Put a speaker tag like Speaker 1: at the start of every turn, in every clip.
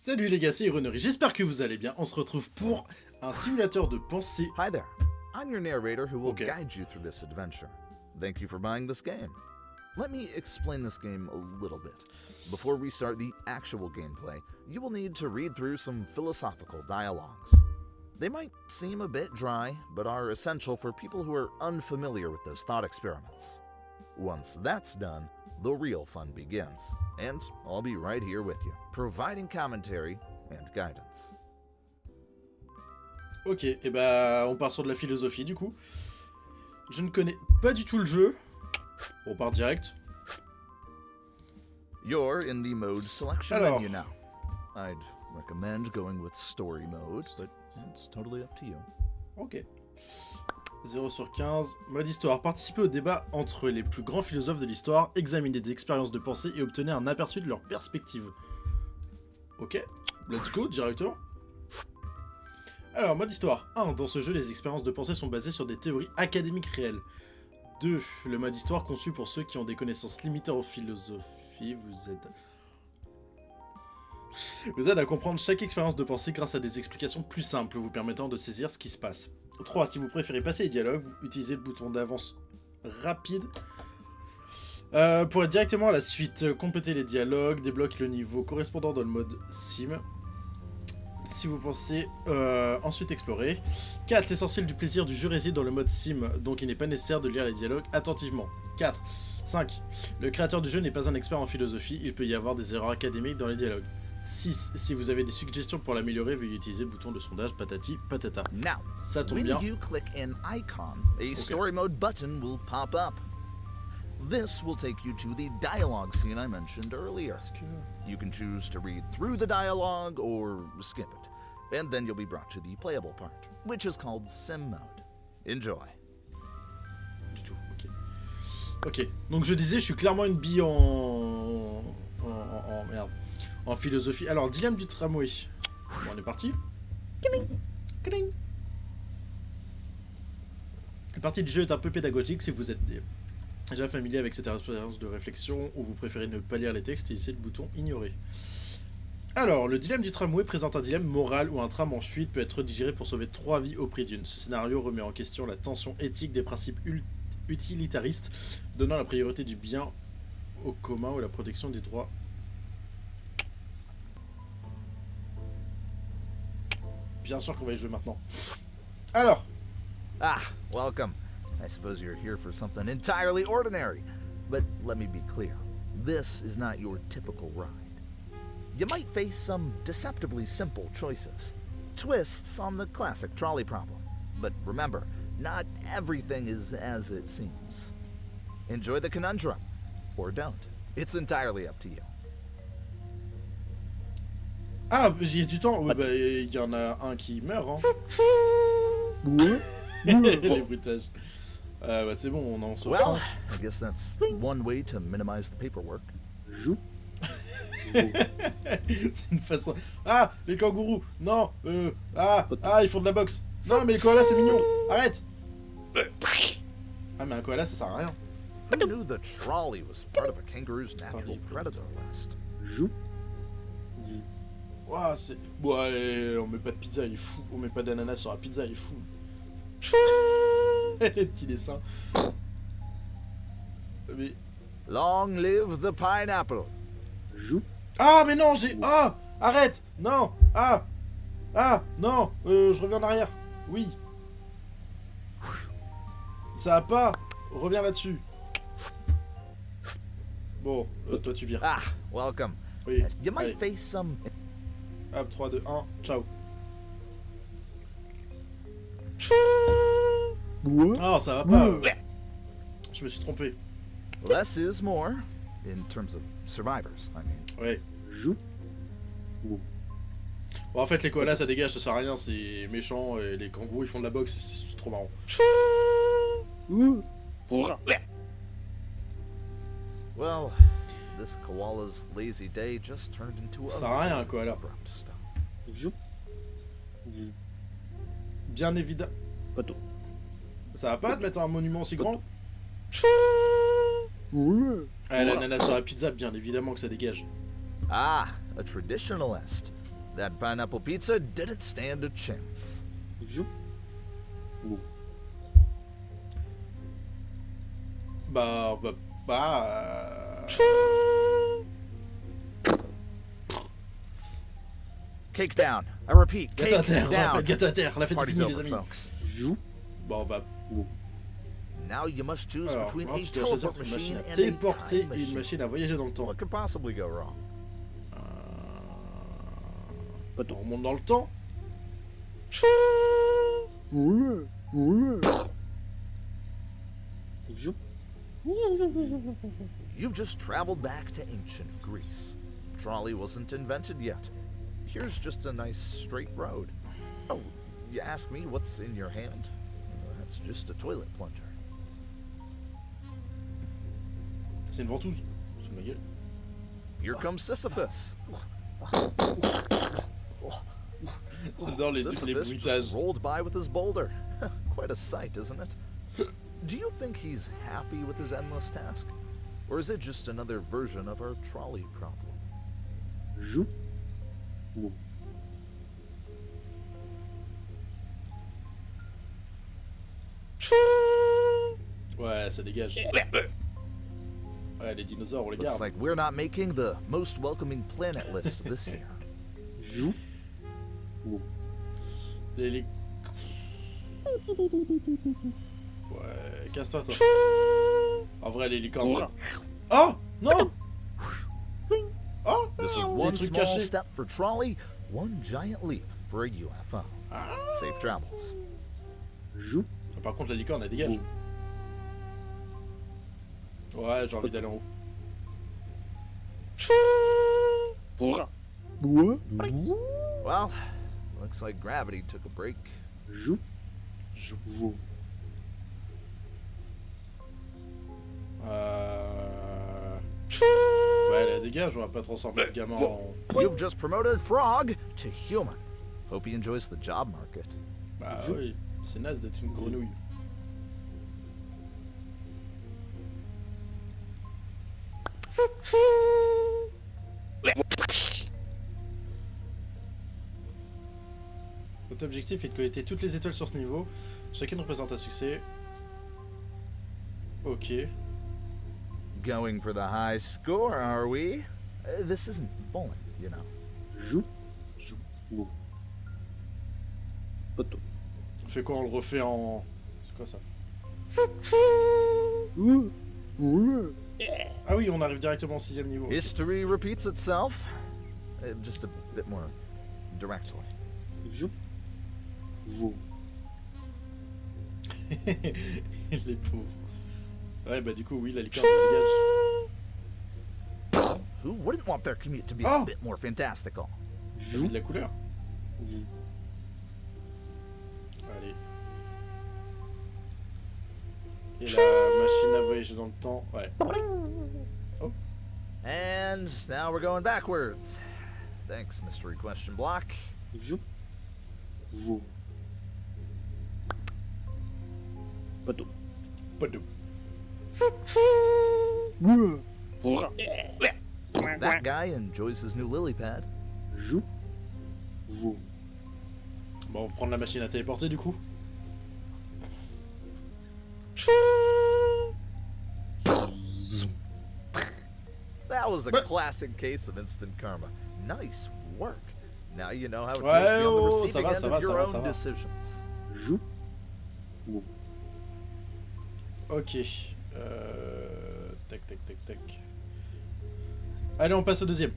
Speaker 1: Salut les gars, c'est Ironery, j'espère que vous allez bien. On se retrouve pour un simulateur de pensée.
Speaker 2: Hi there, I'm your narrator who will guide you through this adventure. Thank you for buying this game. Let me explain this game a little bit. Before we start the actual gameplay, you will need to read through some philosophical dialogues. They might seem a bit dry, but are essential for people who are unfamiliar with those thought experiments. Once that's done, the real fun begins, and I'll be right here with you, providing commentary and guidance.
Speaker 1: Ok, et bah on part sur de la philosophie du coup. Je ne connais pas du tout le jeu. On part direct.
Speaker 2: You're in the mode selection
Speaker 1: Alors.
Speaker 2: menu now. I'd recommend going with story mode, but it's totally up to you.
Speaker 1: Ok. 0 sur 15. Mode histoire. Participez au débat entre les plus grands philosophes de l'histoire, examinez des expériences de pensée et obtenez un aperçu de leur perspective. Ok, let's go directement. Alors, mode histoire. 1. Dans ce jeu, les expériences de pensée sont basées sur des théories académiques réelles. 2. Le mode histoire conçu pour ceux qui ont des connaissances limitées en philosophie vous aide à comprendre chaque expérience de pensée grâce à des explications plus simples vous permettant de saisir ce qui se passe. 3. Si vous préférez passer les dialogues, vous utilisez le bouton d'avance rapide pour aller directement à la suite. Compléter les dialogues, débloque le niveau correspondant dans le mode sim. Si vous pensez ensuite explorer. 4. L'essentiel du plaisir du jeu réside dans le mode sim, donc il n'est pas nécessaire de lire les dialogues attentivement. 4. 5. Le créateur du jeu n'est pas un expert en philosophie, il peut y avoir des erreurs académiques dans les dialogues. 6. Si vous avez des suggestions pour l'améliorer, veuillez utiliser le bouton de sondage patati patata.
Speaker 2: Now,
Speaker 1: Ça tombe
Speaker 2: when
Speaker 1: bien.
Speaker 2: you click an icon, a story mode button will pop up. This will take you to the dialogue scene I mentioned earlier. You can choose to read through the dialogue or skip it, and then you'll be brought to the playable part, which is called sim mode. Enjoy.
Speaker 1: Du tout, ok. Ok, donc je disais, je suis clairement une bille merde. En philosophie. Alors, dilemme du tramway. Bon, on est parti. La partie du jeu est un peu pédagogique si vous êtes déjà familier avec cette expérience de réflexion ou vous préférez ne pas lire les textes et essayez le bouton ignorer. Alors, le dilemme du tramway présente un dilemme moral où un tram en fuite peut être digéré pour sauver 3 vies au prix d'une. Ce scénario remet en question la tension éthique des principes utilitaristes, donnant la priorité du bien au commun ou la protection des droits. Bien sûr qu'on va y jouer maintenant. Alors,
Speaker 2: Ah, welcome. I suppose you're here for something entirely ordinary. But let me be clear, this is not your typical ride. You might face some deceptively simple choices, twists on the classic trolley problem. But remember, not everything is as it seems. Enjoy the conundrum, or don't. It's entirely up to you.
Speaker 1: ah, j'y ai du temps. Oui, bah, il y en a un qui meurt, hein. Les bruitages. Bah, c'est bon, on en sauve
Speaker 2: Well,
Speaker 1: 5.
Speaker 2: I guess that's one way to minimize the paperwork.
Speaker 3: Joue.
Speaker 1: C'est une façon. Ah, les kangourous. Non, ils font de la boxe. Non, mais le koala, c'est mignon. Arrête. Ah, mais un koala, ça sert à rien.
Speaker 2: Who knew the trolley was part of a kangaroo's natural predator list?
Speaker 3: Joue.
Speaker 1: Ouah, c'est. Ouais, on met pas de pizza, il est fou. On met pas d'ananas sur la pizza, il est fou. Les petits dessins. Mais.
Speaker 2: Long live the pineapple.
Speaker 3: Joue.
Speaker 1: Ah, mais non, j'ai. Ah, arrête. Non. Ah, non. Je reviens en arrière. Oui. Ça va pas. Reviens là-dessus. Bon, toi tu vires.
Speaker 2: Ah, welcome.
Speaker 1: Oui.
Speaker 2: You might
Speaker 1: Allez.
Speaker 2: face some.
Speaker 1: Hop, 3, 2, 1, ciao. Oh, ça va pas. Je me suis trompé.
Speaker 2: Less is more, in terms of survivors, I mean.
Speaker 1: Ouais.
Speaker 3: Joue.
Speaker 1: Bon, en fait, les koalas ça dégage, ça sert à rien, c'est méchant. Et les kangourous ils font de la boxe, c'est trop marrant.
Speaker 2: Well, this koala's lazy day just turned into
Speaker 1: Ça sert à rien, un
Speaker 2: a
Speaker 1: koala.
Speaker 2: abrupt stop.
Speaker 3: Joue.
Speaker 1: Bien évidemment.
Speaker 3: Poteau.
Speaker 1: Ça va pas de mettre un monument aussi grand?
Speaker 3: Ouais.
Speaker 1: Ah, l'ananas sur la pizza, bien évidemment que ça dégage.
Speaker 2: Ah, a traditionalist. That pineapple pizza didn't stand a chance.
Speaker 1: Bah...
Speaker 2: Cake down. I repeat,
Speaker 1: Gâteau à
Speaker 2: cake
Speaker 1: terre, je
Speaker 2: down.
Speaker 1: rappelle, gâteau à terre, la fête est
Speaker 2: Party's
Speaker 1: finie les
Speaker 2: over,
Speaker 1: amis.
Speaker 2: folks.
Speaker 1: Bon, on va...
Speaker 2: Now you must choose
Speaker 1: Alors,
Speaker 2: between
Speaker 1: maintenant,
Speaker 2: a
Speaker 1: tu dois choisir
Speaker 2: teleport
Speaker 1: entre une
Speaker 2: machine
Speaker 1: machine à
Speaker 2: and a
Speaker 1: téléporter
Speaker 2: time
Speaker 1: et une
Speaker 2: machine.
Speaker 1: machine à voyager dans le temps.
Speaker 2: What could possibly go wrong?
Speaker 1: On remonte dans le temps.
Speaker 2: You've just traveled back to ancient Greece. Trolley wasn't invented yet. Here's just a nice straight road. Oh, you ask me what's in your hand? That's just a toilet plunger.
Speaker 1: C'est une ventouse. C'est ma gueule.
Speaker 2: Here comes Sisyphus.
Speaker 1: J'adore les
Speaker 2: Sisyphus
Speaker 1: bruitages.
Speaker 2: just rolled by with his boulder. Quite a sight, isn't it? Do you think he's happy with his endless task? Or is it just another version of our trolley problem?
Speaker 1: Ouais, ça dégage. Ouais, les dinosaures, on les
Speaker 2: Looks
Speaker 1: garde.
Speaker 2: like we're not making the most welcoming planet list this year.
Speaker 1: Les... Ouais, casse-toi, toi. En vrai, les licornes, c'est... Oh non. Oh
Speaker 2: This is
Speaker 1: non,
Speaker 2: one
Speaker 1: des trucs
Speaker 2: small
Speaker 1: cachés.
Speaker 2: step for trolley, one giant leap for a UFO. Safe travels.
Speaker 1: Ah, par contre, la licorne, elle dégage. Ouais, j'ai envie d'aller en haut.
Speaker 2: Well, looks like gravity took a break.
Speaker 1: Ouais, elle dégage, on va pas transformer le gamin en...
Speaker 2: You've just promoted Frog to human. Hope he enjoys the job market.
Speaker 1: Bah oui, c'est naze d'être une grenouille. Votre objectif est de collecter toutes les étoiles sur ce niveau. Chacune représente un succès. Ok.
Speaker 2: Going for the high score, are we? This isn't bowling, you know.
Speaker 1: On fait quoi? On le refait en... C'est quoi ça? Ah oui, on arrive directement au 6ème niveau.
Speaker 2: History repeats itself, just a bit more directly.
Speaker 1: Les pauvres. Ouais, bah du coup, oui, la licorne dégage.
Speaker 2: Who wouldn't want their commute to be
Speaker 1: Oh!
Speaker 2: a bit more fantastical?
Speaker 1: J'ai mis de la couleur. Allez. Et la machine à voyager dans le temps, ouais. Oh.
Speaker 2: And now we're going backwards. Thanks, Mystery Question Block.
Speaker 1: Pas de...
Speaker 2: That guy enjoys his new lily pad.
Speaker 1: Bon, on va prendre la machine à téléporter du coup.
Speaker 2: That was a
Speaker 1: But-
Speaker 2: classic case of instant karma. Nice work. Now you know how it feels
Speaker 1: Ouais,
Speaker 2: to be on the
Speaker 1: oh, ça
Speaker 2: receiving
Speaker 1: va,
Speaker 2: end
Speaker 1: ça
Speaker 2: of
Speaker 1: va,
Speaker 2: your
Speaker 1: ça va,
Speaker 2: own
Speaker 1: ça va.
Speaker 2: decisions.
Speaker 1: Ok. Tac, tac, tac, tac. Allez, on passe au deuxième.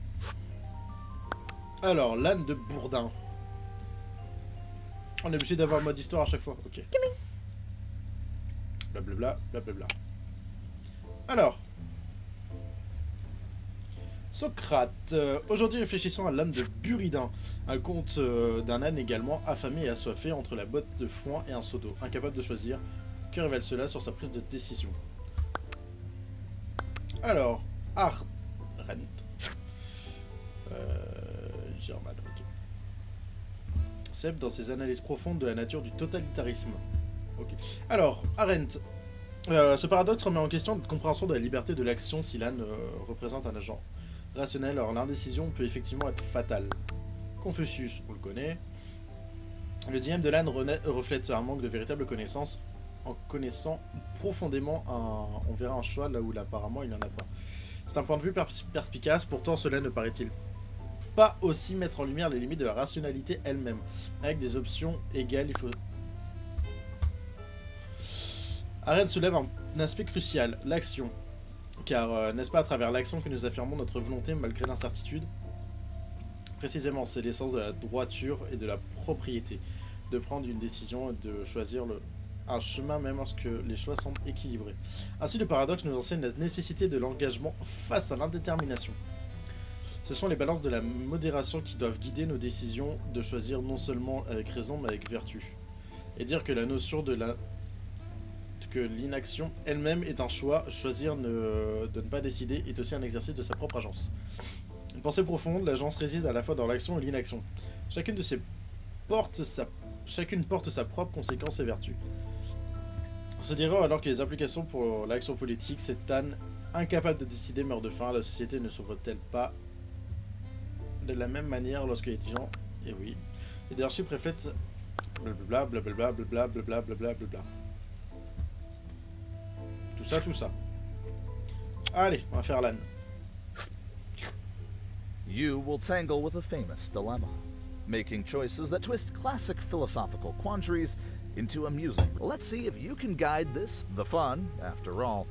Speaker 1: Alors, l'âne de Bourdin. On est obligé d'avoir le mode histoire à chaque fois. Ok. Blablabla, blablabla. Alors. Socrate. Aujourd'hui, réfléchissons à l'âne de Buridin. Un conte d'un âne également affamé et assoiffé entre la botte de foin et un seau d'eau. Incapable de choisir. Que révèle cela sur sa prise de décision? Alors, Arendt. German, ok. Seb dans ses analyses profondes de la nature du totalitarisme. Ok. Alors, Arendt. Ce paradoxe remet en question notre compréhension de la liberté de l'action si l'âne représente un agent rationnel. Alors, l'indécision peut effectivement être fatale. Confucius, on le connaît. Le dilemme de l'âne reflète un manque de véritable connaissance. En connaissant profondément on verra un choix là où apparemment il n'y en a pas. C'est un point de vue perspicace, pourtant cela ne paraît-il pas aussi mettre en lumière les limites de la rationalité elle-même. Avec des options égales, il faut... Arène soulève un aspect crucial, l'action. Car n'est-ce pas à travers l'action que nous affirmons notre volonté malgré l'incertitude? Précisément, c'est l'essence de la droiture et de la propriété. De prendre une décision et de choisir un chemin même lorsque les choix semblent équilibrés. Ainsi, le paradoxe nous enseigne la nécessité de l'engagement face à l'indétermination. Ce sont les balances de la modération qui doivent guider nos décisions de choisir non seulement avec raison mais avec vertu. Et dire que la notion que l'inaction elle-même est un choix, choisir de ne pas décider est aussi un exercice de sa propre agence. Une pensée profonde, l'agence réside à la fois dans l'action et l'inaction. Chacune porte sa propre conséquence et vertu. On se dirait alors que les implications pour l'action politique, cette âne incapable de décider meurt de faim, la société ne s'ouvre-t-elle pas de la même manière lorsque les gens... Et oui, les leadership reflètent blablabla, blablabla, blablabla, blablabla, blablabla. Tout ça. Allez, on va faire l'âne.
Speaker 2: You will tangle with a famous dilemma, making choices that twist classic philosophical quandaries into amusing. Let's see if you can guide this. The fun, after all.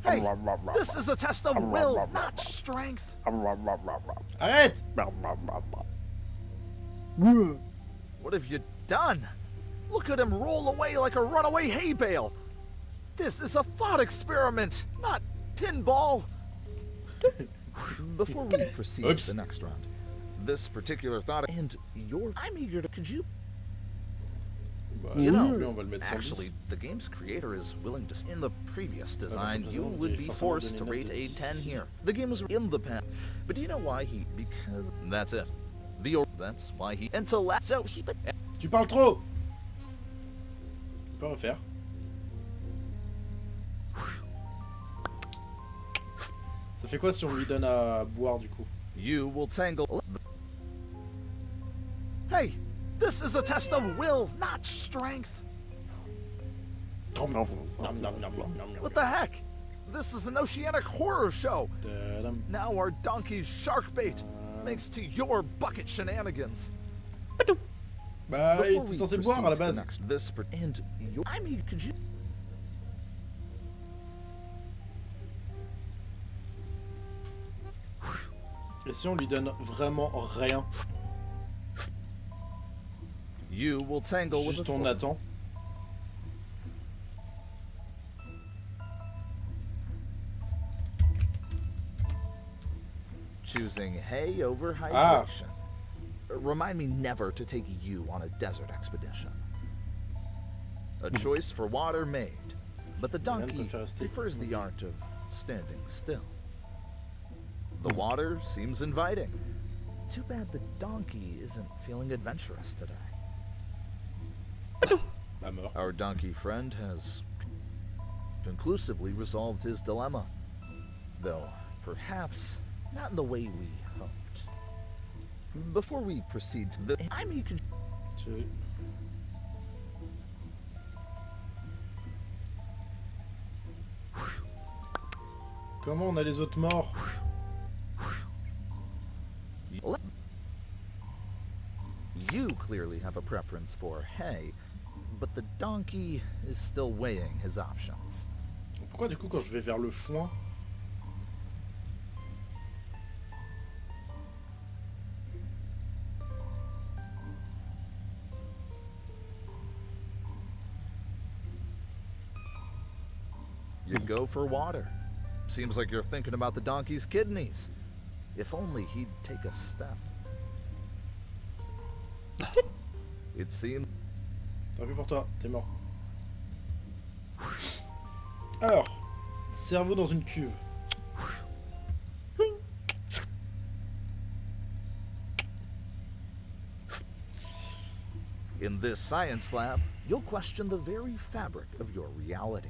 Speaker 2: Hey, this is a test of will, not strength.
Speaker 1: Arrête!
Speaker 2: What have you done? Look at him roll away like a runaway hay bale. This is a thought experiment, not pinball. Before we proceed to the next round, this particular thought I'm eager to... Could you... You know, actually, the game's creator is willing to... In the previous design, you would be forced to rate a 10 here. The game was in the pen. But do you know why he... Because... That's it. That's why he... Intellect... So he...
Speaker 1: Tu parles trop! Tu peux refaire. Ça fait quoi si on lui donne à boire du coup?
Speaker 2: You will tangle... Hey! This is a test of will, not strength. What the heck? This is an oceanic horror show. Now our donkey's shark bait, thanks to your bucket shenanigans.
Speaker 1: Bah, il était censé boire à la base. Et si on lui donne vraiment rien? Juste on attend.
Speaker 2: Choosing hay over hydration. Remind me never to take you on a desert expedition. A choice for water made, but the donkey prefers the art of standing still. The water seems inviting. Too bad the donkey isn't feeling adventurous today. Our donkey friend has conclusively resolved his dilemma, though perhaps not in the way we hoped. Before we proceed to the...
Speaker 1: Comment on a les autres morts?
Speaker 2: You clearly have a preference for hay, but the donkey is still weighing his options.
Speaker 1: Pourquoi du coup quand je vais vers le foin?
Speaker 2: You go for water. Seems like you're thinking about the donkey's kidneys. If only he'd take a step. It seems...
Speaker 1: Tant pis pour toi, t'es mort. Alors, cerveau dans une cuve.
Speaker 2: In this science lab, you'll question the very fabric of your reality.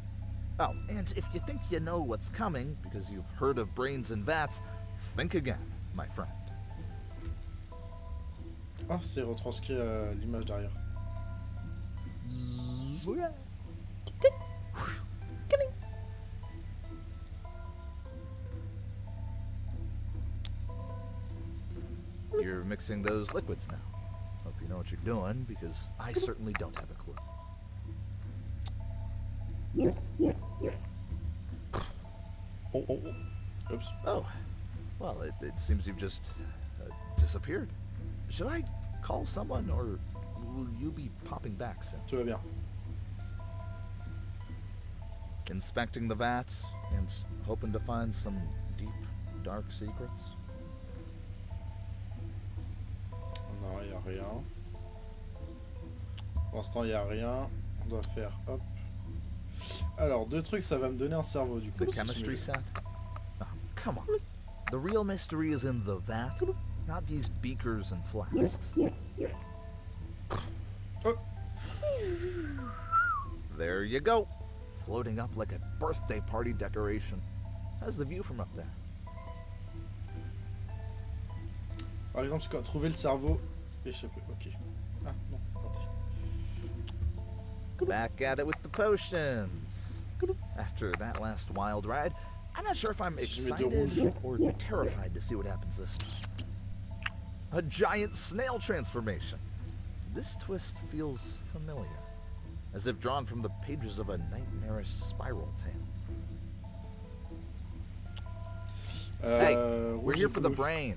Speaker 2: Oh, and if you think you know what's coming because you've heard of brains and vats, think again, my friend.
Speaker 1: Ah, c'est retranscrit l'image derrière.
Speaker 2: You're mixing those liquids now. Hope you know what you're doing, because I certainly don't have a clue.
Speaker 1: Oops.
Speaker 2: Oh, well, it seems you've just disappeared. Should I call someone, or will you be popping back soon?
Speaker 1: Tout va bien.
Speaker 2: Inspecting the vat and hoping to find some deep, dark secrets?
Speaker 1: Non, il n'y a rien. Pour l'instant, il n'y a rien. On doit faire hop. Alors, deux trucs, ça va me donner un cerveau du coup.
Speaker 2: The chemistry set? Oh, come on. The real mystery is in the vat, not these beakers and flasks.
Speaker 1: Oh.
Speaker 2: There you go. Floating up like a birthday party decoration. How's the view from up there?
Speaker 1: Par exemple, c'est quoi? Trouver le cerveau échappé. Ok. Ah, non, attendez.
Speaker 2: Back at it with the potions. After that last wild ride, I'm not sure if I'm excited or terrified to see what happens this time. A giant snail transformation. This twist feels familiar, as if drawn from the pages of a nightmarish spiral tale. Hey, we're here for the brain.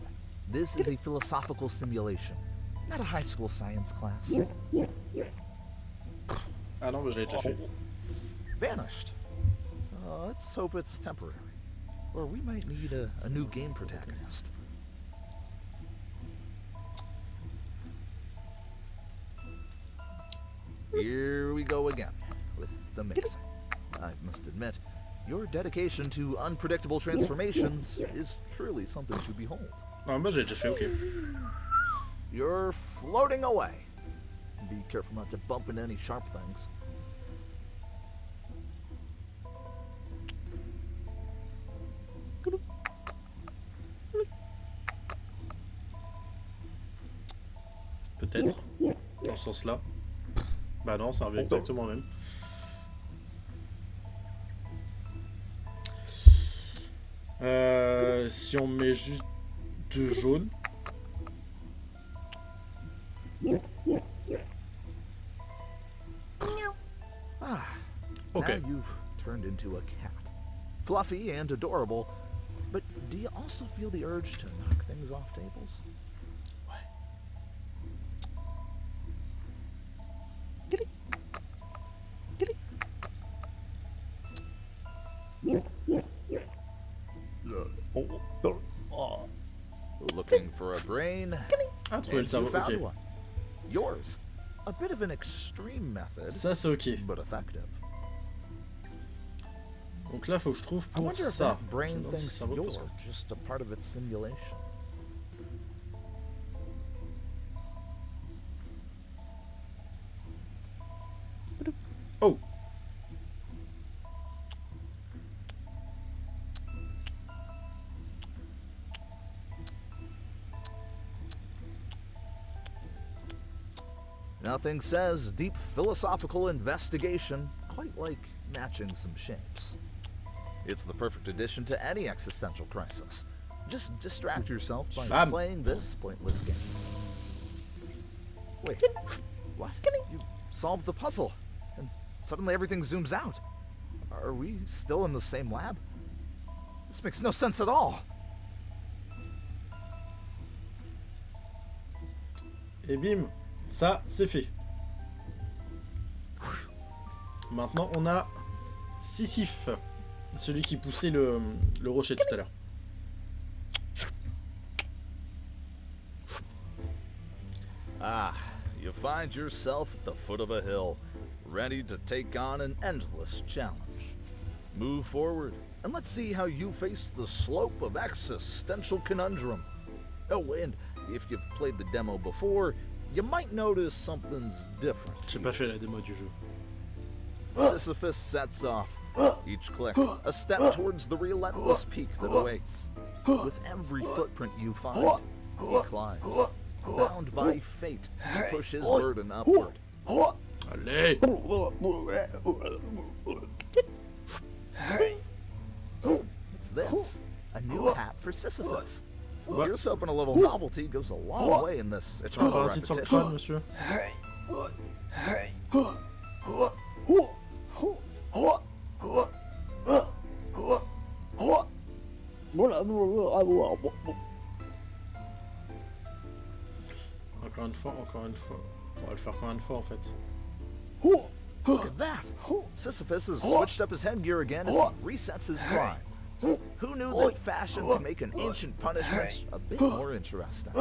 Speaker 2: This is a philosophical simulation, not a high school science class.
Speaker 1: Ah non, mais je l'ai déjà fait.
Speaker 2: Vanished. Let's hope it's temporary. Or we might need a new game protagonist. Here we go again, with the mixing. I must admit, your dedication to unpredictable transformations is truly something to behold.
Speaker 1: Non, moi j'ai déjà fait, ok.
Speaker 2: You're floating away. Be careful not to bump into any sharp things.
Speaker 1: Peut-être. Dans ce sens-là. Bah non, ça revient exactement le même. Si on met juste deux jaunes.
Speaker 2: Ah,
Speaker 1: Okay.
Speaker 2: now you've turned into a cat. Fluffy and adorable, but do you also feel the urge to knock things off tables? Looking for a brain?
Speaker 1: Ah, trouver le
Speaker 2: And you
Speaker 1: cerveau,
Speaker 2: found
Speaker 1: ok.
Speaker 2: one. Yours. A bit of an extreme method,
Speaker 1: Ça c'est ok.
Speaker 2: but effective.
Speaker 1: Donc là, faut que je trouve
Speaker 2: I
Speaker 1: pour
Speaker 2: wonder if
Speaker 1: ça.
Speaker 2: that brain
Speaker 1: Je me demande si
Speaker 2: thinks
Speaker 1: ça vaut pour
Speaker 2: you're
Speaker 1: ça.
Speaker 2: just a part of its simulation.
Speaker 1: Oh!
Speaker 2: Nothing says deep philosophical investigation quite like matching some shapes. It's the perfect addition to any existential crisis. Just distract yourself by
Speaker 1: Bam.
Speaker 2: playing this pointless game. Wait, what? You solved the puzzle, and suddenly everything zooms out. Are we still in the same lab? This makes no sense at all.
Speaker 1: Et bim! Ça, c'est fait. Maintenant, on a Sisyphe. Celui qui poussait le rocher tout à l'heure.
Speaker 2: Ah, you find yourself at the foot of a hill, ready to take on an endless challenge. Move forward, and let's see how you face the slope of existential conundrum. Oh, and if you've played the demo before, you might notice something's different.
Speaker 1: J'ai pas fait la démo du jeu.
Speaker 2: Sisyphus sets off, Each click, a step towards the relentless peak that awaits. With every footprint you find, he climbs. Bound by fate, he pushes burden upward.
Speaker 1: Allez.
Speaker 2: What's this? A new hat for Sisyphus. Here's hoping a little novelty goes a long way in this eternal
Speaker 1: Parasite sur le
Speaker 2: repetition.
Speaker 1: crâne, monsieur. Encore une fois, encore une fois. On va le faire combien de fois en fait?
Speaker 2: Look at that! Sisyphus has switched up his headgear again as he resets his climb. Who knew that fashion could make an ancient punishment a bit more interesting?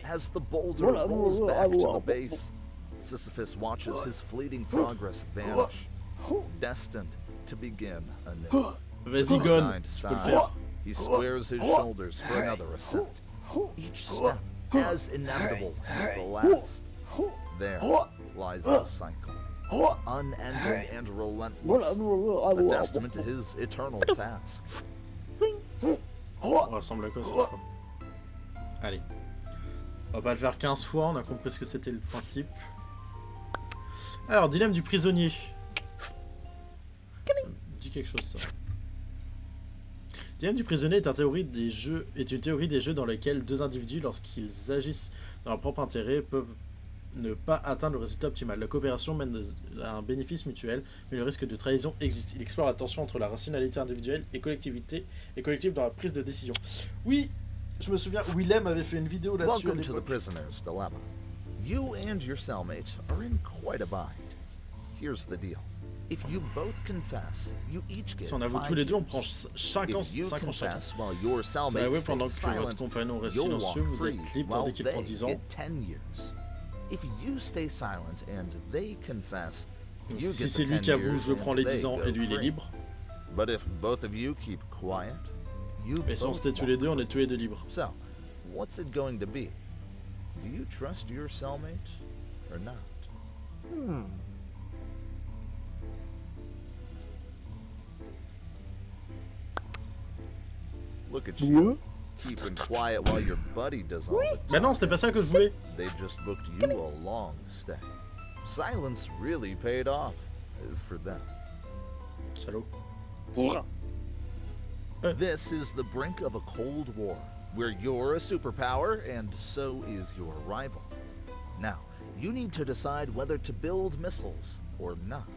Speaker 2: As the boulder rolls back to the base, Sisyphus watches his fleeting progress vanish, destined to begin anew.
Speaker 1: Vas-y, Gon, tu peux le faire.
Speaker 2: He squares his shoulders for another ascent. Each step as inevitable as the last. There lies the cycle, unending and relentless, a testament to his eternal task.
Speaker 1: On ressemble à quoi cette fois? Allez. On va pas le faire 15 fois, on a compris ce que c'était le principe. Alors, dilemme du prisonnier. Ça me dit quelque chose ça. Dilemme du prisonnier est une théorie des jeux dans lesquels deux individus, lorsqu'ils agissent dans leur propre intérêt, peuvent ne pas atteindre le résultat optimal. La coopération mène à un bénéfice mutuel, mais le risque de trahison existe. Il explore la tension entre la rationalité individuelle et collective dans la prise de décision. Oui, je me souviens, Willem avait fait une vidéo là-dessus à
Speaker 2: Welcome to the
Speaker 1: l'époque.
Speaker 2: prisoner's dilemma. You and your cellmate are in quite a bind. Here's the deal. If you both confess, you each get
Speaker 1: Si on avoue
Speaker 2: 5
Speaker 1: tous les deux, on
Speaker 2: years.
Speaker 1: prend 5 ans
Speaker 2: If you
Speaker 1: chacun.
Speaker 2: confess while your
Speaker 1: Ça
Speaker 2: cellmate
Speaker 1: avoué pendant
Speaker 2: stays
Speaker 1: que votre
Speaker 2: silent,
Speaker 1: compagnon reste
Speaker 2: you'll
Speaker 1: silencieux,
Speaker 2: walk
Speaker 1: vous
Speaker 2: free
Speaker 1: êtes libre
Speaker 2: while
Speaker 1: tandis qu'il
Speaker 2: they
Speaker 1: prend 10 ans.
Speaker 2: get 10 years. If you stay silent and they confess,
Speaker 1: Donc,
Speaker 2: you
Speaker 1: si
Speaker 2: get
Speaker 1: c'est
Speaker 2: the
Speaker 1: lui
Speaker 2: 10
Speaker 1: qui avoue,
Speaker 2: years
Speaker 1: je prends les
Speaker 2: and
Speaker 1: 10 ans
Speaker 2: they
Speaker 1: et lui il
Speaker 2: go
Speaker 1: est
Speaker 2: free.
Speaker 1: libre.
Speaker 2: But if both of you keep quiet, you
Speaker 1: Et si on
Speaker 2: both
Speaker 1: se tait tous
Speaker 2: walk
Speaker 1: les deux, on
Speaker 2: free.
Speaker 1: est tous les deux libres.
Speaker 2: So, what's it going to be? Do you trust your cellmate or not? Look at you, keeping quiet while your buddy does all the
Speaker 1: Mais non, c'était pas ça que je voulais.
Speaker 2: They just booked you a long stay. Silence really paid off for them.
Speaker 1: Salaud.
Speaker 2: This is the brink of a Cold War, where you're a superpower and so is your rival. Now, you need to decide whether to build missiles or not.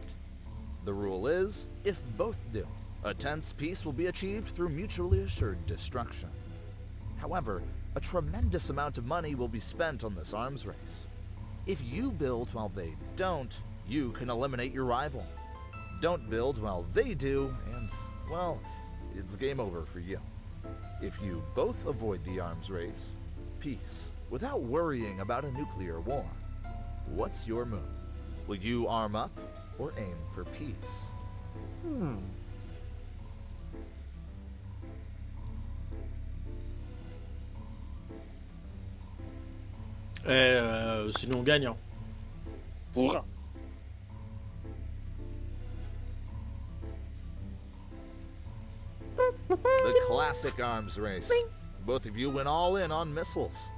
Speaker 2: The rule is, if both do, a tense peace will be achieved through mutually assured destruction. However, a tremendous amount of money will be spent on this arms race. If you build while they don't, you can eliminate your rival. Don't build while they do, and, well, it's game over for you. If you both avoid the arms race, peace, without worrying about a nuclear war. What's your move? Will you arm up or aim for peace?
Speaker 1: Sinon on gagne. Hein.
Speaker 2: The classic arms race. Both of you went all in on missiles.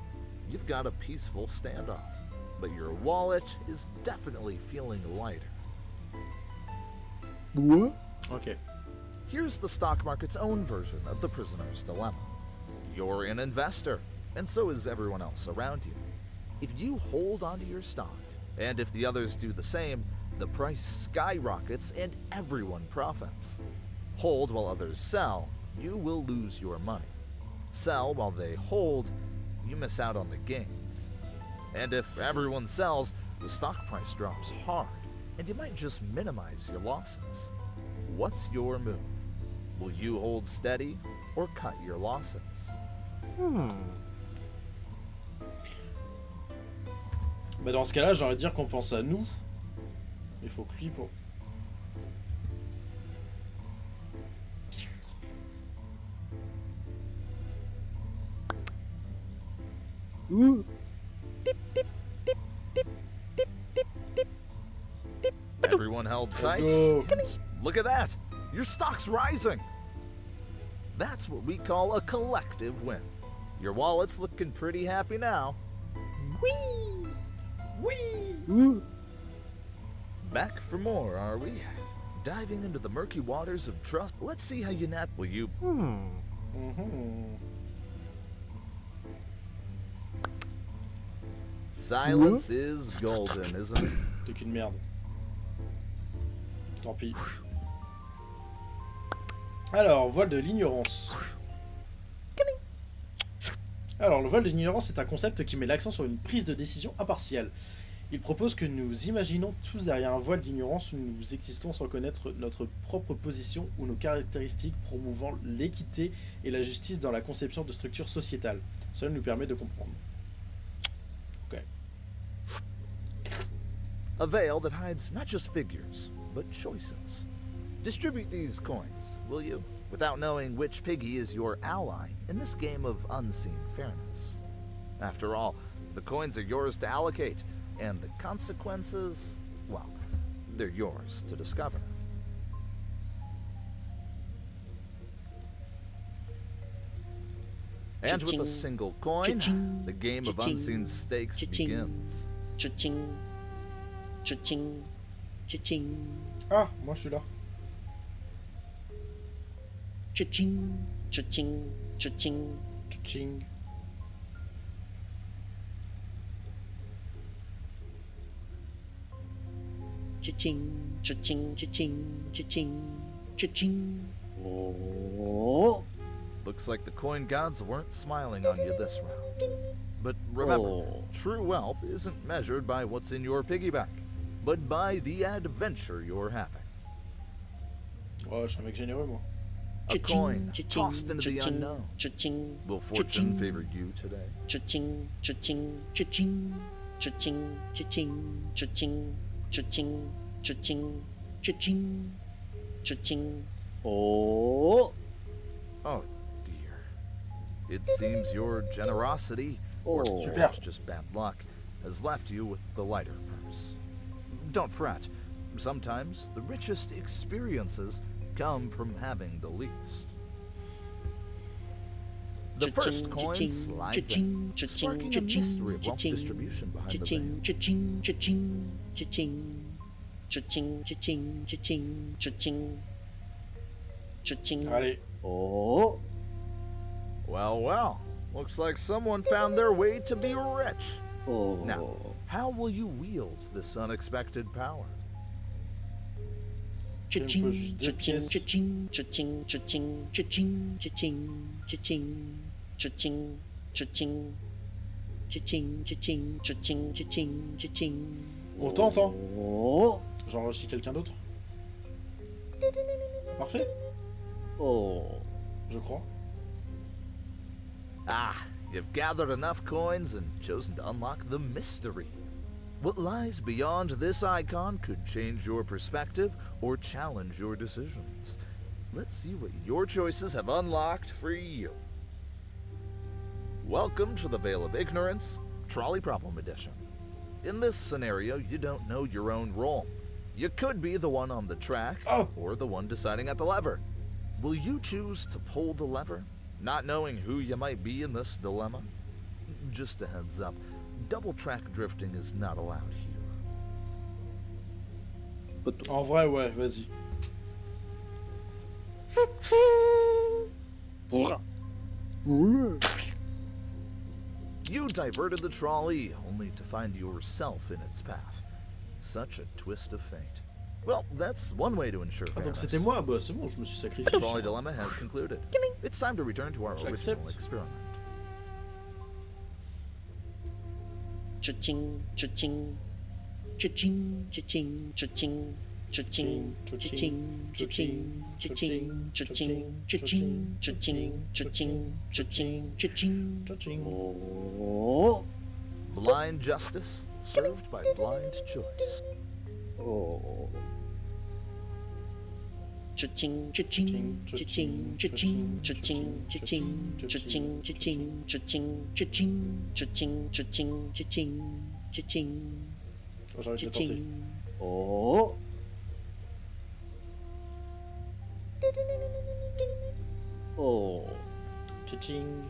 Speaker 2: You've got a peaceful standoff, but your wallet is definitely feeling lighter.
Speaker 1: Ok.
Speaker 2: Here's the stock market's own version of the prisoner's dilemma. You're an investor, and so is everyone else around you. If you hold onto your stock, and if the others do the same, the price skyrockets and everyone profits. Hold while others sell, you will lose your money. Sell while they hold, you miss out on the gains. And if everyone sells, the stock price drops hard, and you might just minimize your losses. What's your move? Will you hold steady or cut your losses?
Speaker 1: Bah dans ce cas-là, j'ai envie de dire qu'on pense à nous. Il faut que lui pour...
Speaker 2: Everyone held tight.
Speaker 1: go.
Speaker 2: Look at that. Your stock's rising. That's what we call a collective win. Your wallet's looking pretty happy now.
Speaker 1: Whee! Whee!
Speaker 2: Back for more, are we? Diving into the murky waters of trust. Let's see how you nap. Will you? Silence is golden, isn't it?
Speaker 1: T'es qu'une merde. Tant pis. Alors, vol de l'ignorance. Alors, le vol de l'ignorance est un concept qui met l'accent sur une prise de décision impartiale. Il propose que nous imaginons tous derrière un voile d'ignorance où nous existons sans connaître notre propre position ou nos caractéristiques, promouvant l'équité et la justice dans la conception de structures sociétales. Cela nous permet de comprendre. Ok.
Speaker 2: A veil that hides not just figures, but choices. Distribute these coins, will you? Without knowing which piggy is your ally in this game of unseen fairness. After all, the coins are yours to allocate, and the consequences, well, they're yours to discover. And with a single coin, the game of unseen stakes begins.
Speaker 3: Cha-ching. Cha-ching. Cha-ching.
Speaker 1: Ah, moi je suis là.
Speaker 3: Cha-ching. Cha-ching. Cha-ching.
Speaker 1: Tching.
Speaker 3: Cha-ching. Cha-ching. Cha-ching. Cha-ching. Cha-ching. Oh.
Speaker 2: Looks like the coin gods weren't smiling on you this round. But remember, true wealth isn't measured by what's in your piggyback, but by the adventure you're having.
Speaker 1: Ouais, je suis un mec généreux, moi.
Speaker 2: A coin tossed into the unknown.
Speaker 3: Cha-ching.
Speaker 2: Will fortune favor you today?
Speaker 3: Cha-ching. Cha-ching. Cha-ching. Cha-ching. Cha-ching. Cha-ching. Cha-ching. Cha-ching. Cha-ching. Cha-ching. Oh.
Speaker 2: Oh dear. It seems your generosity, or
Speaker 3: Oh.
Speaker 2: perhaps just bad luck, has left you with the lighter purse. Don't fret. Sometimes the richest experiences come from having the least. The first coin slides in, sparking a mystery of wealth distribution behind the veil.
Speaker 3: Cha-ching. Cha-ching. Cha-ching. Cha-ching. Cha-ching. Cha-ching. Cha-ching. Cha-ching.
Speaker 1: Allez.
Speaker 3: Oh.
Speaker 2: Well, well, looks like someone found their way to be rich.
Speaker 3: Oh.
Speaker 2: Now, how will you wield this unexpected power?
Speaker 3: Cha-ching.
Speaker 1: juste deux
Speaker 3: Cha-ching.
Speaker 1: pièces.
Speaker 3: Cha-ching. Cha-ching. Cha-ching. Cha-ching. Cha-ching. Cha-ching. Cha-ching. Cha-ching. Cha-ching. Cha-ching. Cha-ching. Cha-ching. Cha-ching.
Speaker 1: On t'entend.
Speaker 3: Oh.
Speaker 1: J'enregistre quelqu'un d'autre. Parfait,
Speaker 3: Oh.
Speaker 1: je crois.
Speaker 2: Ah, you've gathered enough coins and chosen to unlock the mystery. What lies beyond this icon could change your perspective or challenge your decisions. Let's see what your choices have unlocked for you. Welcome to the Veil of Ignorance, Trolley Problem Edition. In this scenario, you don't know your own role. You could be the one on the track, or the one deciding at the lever. Will you choose to pull the lever, not knowing who you might be in this dilemma? Just a heads up, double track drifting is not allowed here.
Speaker 1: En vrai, ouais, vas-y.
Speaker 2: You diverted the trolley, only to find yourself in its path. Such a twist of fate. Well, that's one way to ensure
Speaker 1: Ah, donc
Speaker 2: fairness.
Speaker 1: c'était moi, bah c'est bon, je me suis
Speaker 2: The
Speaker 1: sacrifié.
Speaker 2: trolley dilemma has concluded. It's time to return to our original
Speaker 1: J'accepte.
Speaker 2: experiment.
Speaker 3: Cha-ching. Cha-ching. Cha-ching. Cha-ching. Cha-ching. cha-ching, cha-ching, cha-ching, cha-ching, cha-ching, cha-ching, cha-ching, cha-ching, cha-ching, cha-ching,
Speaker 1: cha-ching.
Speaker 3: Oh.
Speaker 2: Blind justice served by blind choice.
Speaker 3: Oh. Cha-ching, cha-ching, cha-ching, cha-ching, cha-ching, cha-ching, cha-ching, cha-ching, cha-ching, cha-ching, cha-ching, cha-ching, cha-ching, cha-ching,
Speaker 1: Oh, j'arrête de tenter.
Speaker 3: cha-ching. Oh. Oh.
Speaker 1: Cha-ching.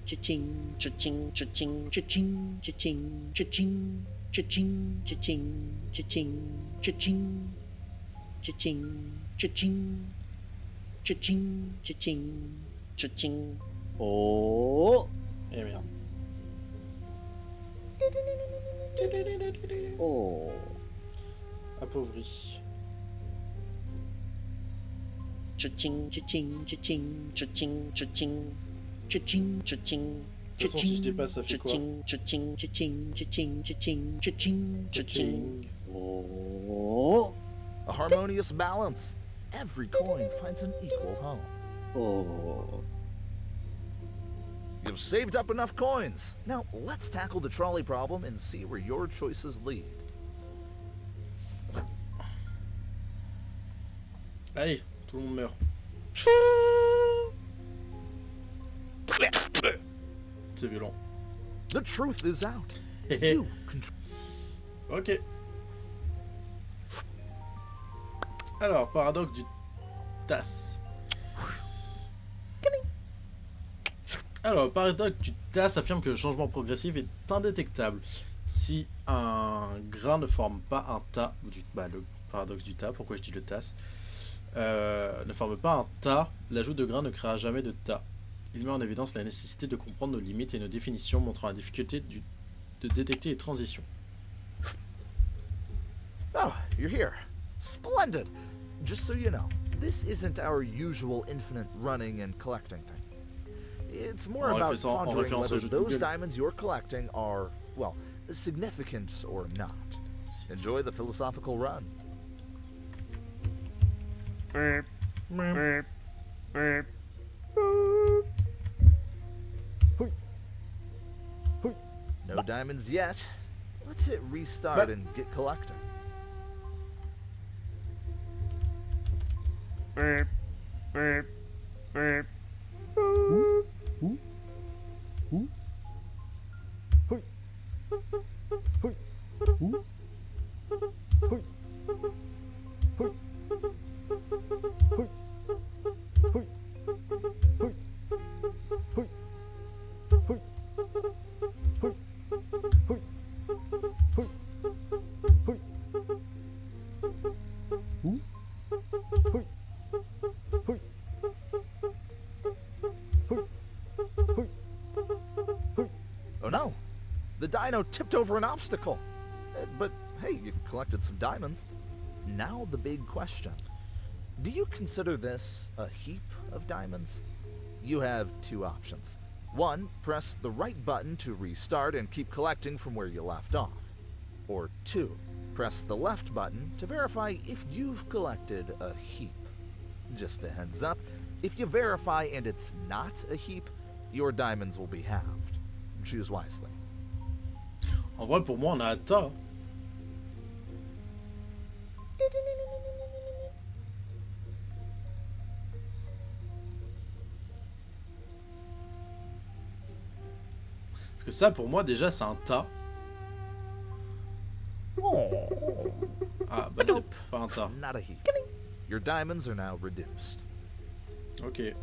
Speaker 3: Cha-ching, cha-ching, cha-ching, cha-ching, cha-ching, cha-ching, cha-ching, cha-ching, cha-ching, cha-ching, cha-ching, cha-ching, cha-ching, cha-ching, cha-ching. Oh.
Speaker 1: Eh merde.
Speaker 3: Oh.
Speaker 1: Appauvri.
Speaker 3: Cha-ching, cha-ching, cha-ching, cha-ching, cha-ching, cha-ching, cha-ching.
Speaker 1: De toute façon, si je dépasse, ça fait quoi?
Speaker 3: Cha-ching, cha-ching, cha-ching, cha-ching, cha-ching, cha-ching, cha-ching.
Speaker 1: Cha-ching.
Speaker 3: Oh.
Speaker 2: A harmonious balance. Every coin finds an equal home.
Speaker 3: Oh.
Speaker 2: You've saved up enough coins. Now let's tackle the trolley problem and see where your choices lead.
Speaker 1: Allez, tout le monde meurt. C'est violent.
Speaker 2: The truth is out. You control.
Speaker 1: Ok. Alors, paradoxe du TAS. Alors, paradoxe du TAS affirme que le changement progressif est indétectable si un grain ne forme pas un tas, le paradoxe du tas, pourquoi je dis le TAS, ne forme pas un tas, l'ajout de grains ne créera jamais de tas. Il met en évidence la nécessité de comprendre nos limites et nos définitions, montrant la difficulté de détecter les transitions.
Speaker 2: Oh, you're here. Splendid. Just so you know, this isn't our usual infinite running and collecting thing. It's more about pondering whether those diamonds you're collecting are, well, significant or not. Enjoy the philosophical run. No diamonds yet. Let's hit restart and get collecting. Oh no! The dino tipped over an obstacle! But hey, you collected some diamonds. Now the big question. Do you consider this a heap of diamonds? You have two options. One, press the right button to restart and keep collecting from where you left off. Or two, press the left button to verify if you've collected a heap. Just a heads up, if you verify and it's not a heap, your diamonds will be halved. Choose wisely.
Speaker 1: En vrai, pour moi, on a un tas. Parce que ça, pour moi, déjà, c'est un tas. Ah, bah c'est pas un tas.
Speaker 2: Not a heap. Your diamonds are now reduced.
Speaker 1: Ok.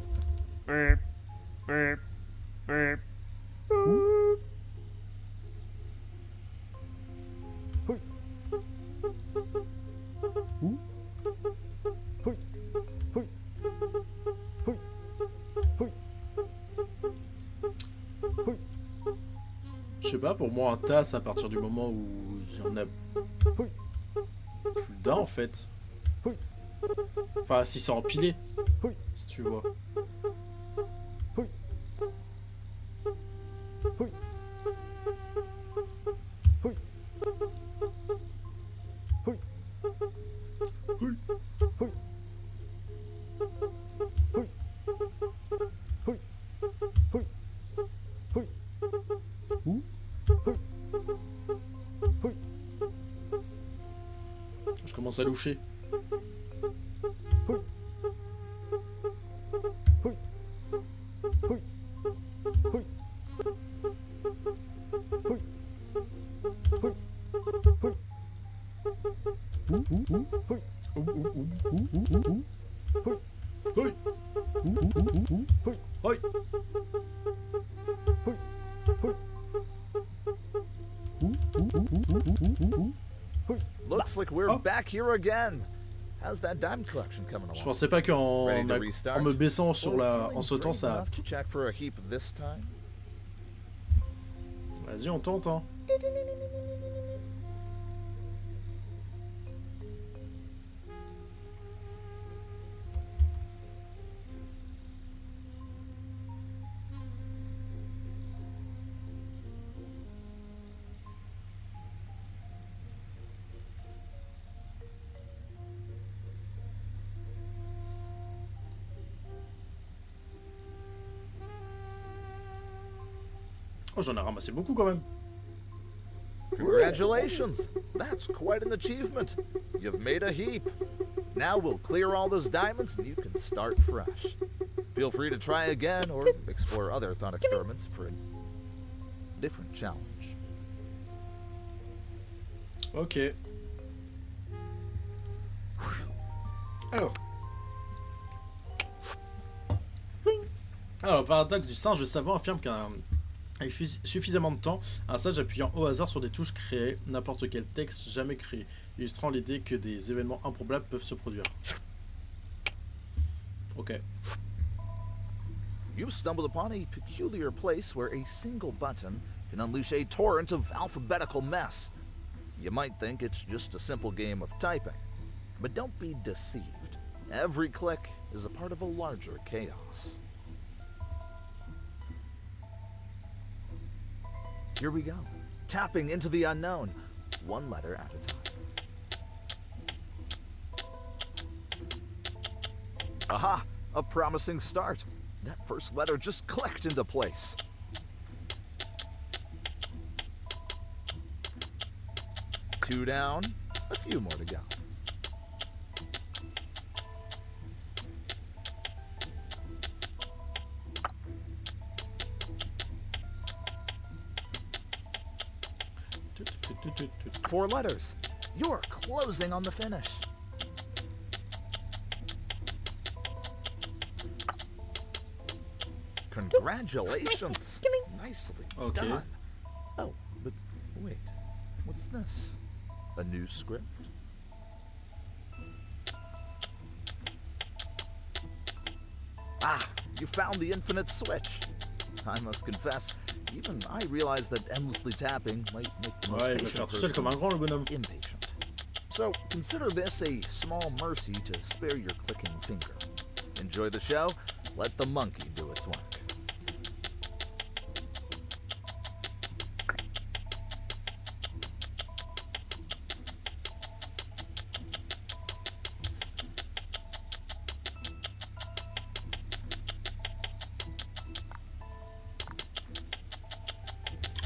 Speaker 1: Je sais pas, pour moi, un tas, à partir du moment où il y en a plus d'un, en fait. Enfin, si c'est empilé, si tu vois. Je commence à loucher. Hoi.
Speaker 2: Looks like we're back here again. How's that diamond collection coming along?
Speaker 1: Je pensais pas qu'en en me baissant sur en sautant ça.
Speaker 2: Check for a heap this time.
Speaker 1: Vas-y, on tente, hein. Oh, j'en ai ramassé beaucoup quand même.
Speaker 2: Congratulations! That's quite an achievement. You've made a heap. Now we'll clear all those diamonds and you can start fresh. Feel free to try again or explore other thought experiments for a different challenge.
Speaker 1: Ok. Alors, le paradoxe du singe savant affirme qu'avec suffisamment de temps, un singe appuyant au hasard sur des touches crée n'importe quel texte jamais créé, illustrant l'idée que des événements improbables peuvent se produire. Ok.
Speaker 2: You've stumbled upon a peculiar place where a single button can unleash a torrent of alphabetical mess. You might think it's just a simple game of typing, but don't be deceived. Every click is a part of a larger chaos. Here we go, tapping into the unknown, one letter at a time. Aha! A promising start. That first letter just clicked into place. Two down, a few more to go. Four letters. You're closing on the finish. Congratulations. Nicely done. Oh, but wait. What's this? A new script? Ah, you found the infinite switch. I must confess, even I realize that endlessly tapping might make the most patient person impatient. So consider this a small mercy to spare your clicking finger. Enjoy the show. Let the monkey do its work.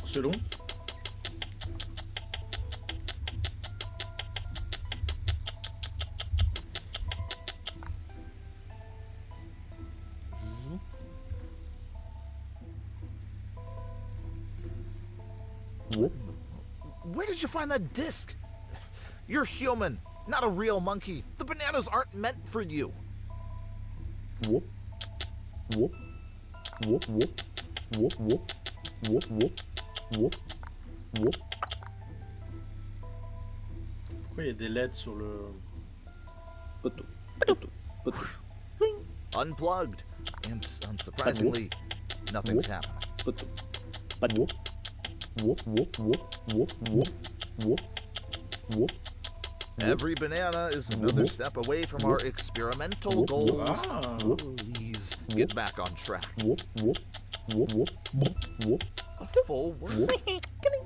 Speaker 1: C'est long.
Speaker 2: Where did you find that disc? You're human, not a real monkey. The bananas aren't meant for you.
Speaker 4: Whoop. Whoop. Whoop. Whoop. Whoop. Whoop. Whoop. Whoop. Whoop. Whoop.
Speaker 1: Pourquoi il y a des LED sur le...
Speaker 4: Poteau. Poteau. Poteau.
Speaker 2: Unplugged. And unsurprisingly, nothing's happening.
Speaker 4: Poteau. Pas de whoop. Whoop. Whoop. Whoop. Whoop. Whoop. Whoop. Whoop.
Speaker 2: Every banana is another step away from our experimental goals.
Speaker 1: Ah.
Speaker 2: Please get back on track.
Speaker 4: Whoop. Whoop. Whoop. Whoop. Whoop. Whoop.
Speaker 2: A full work.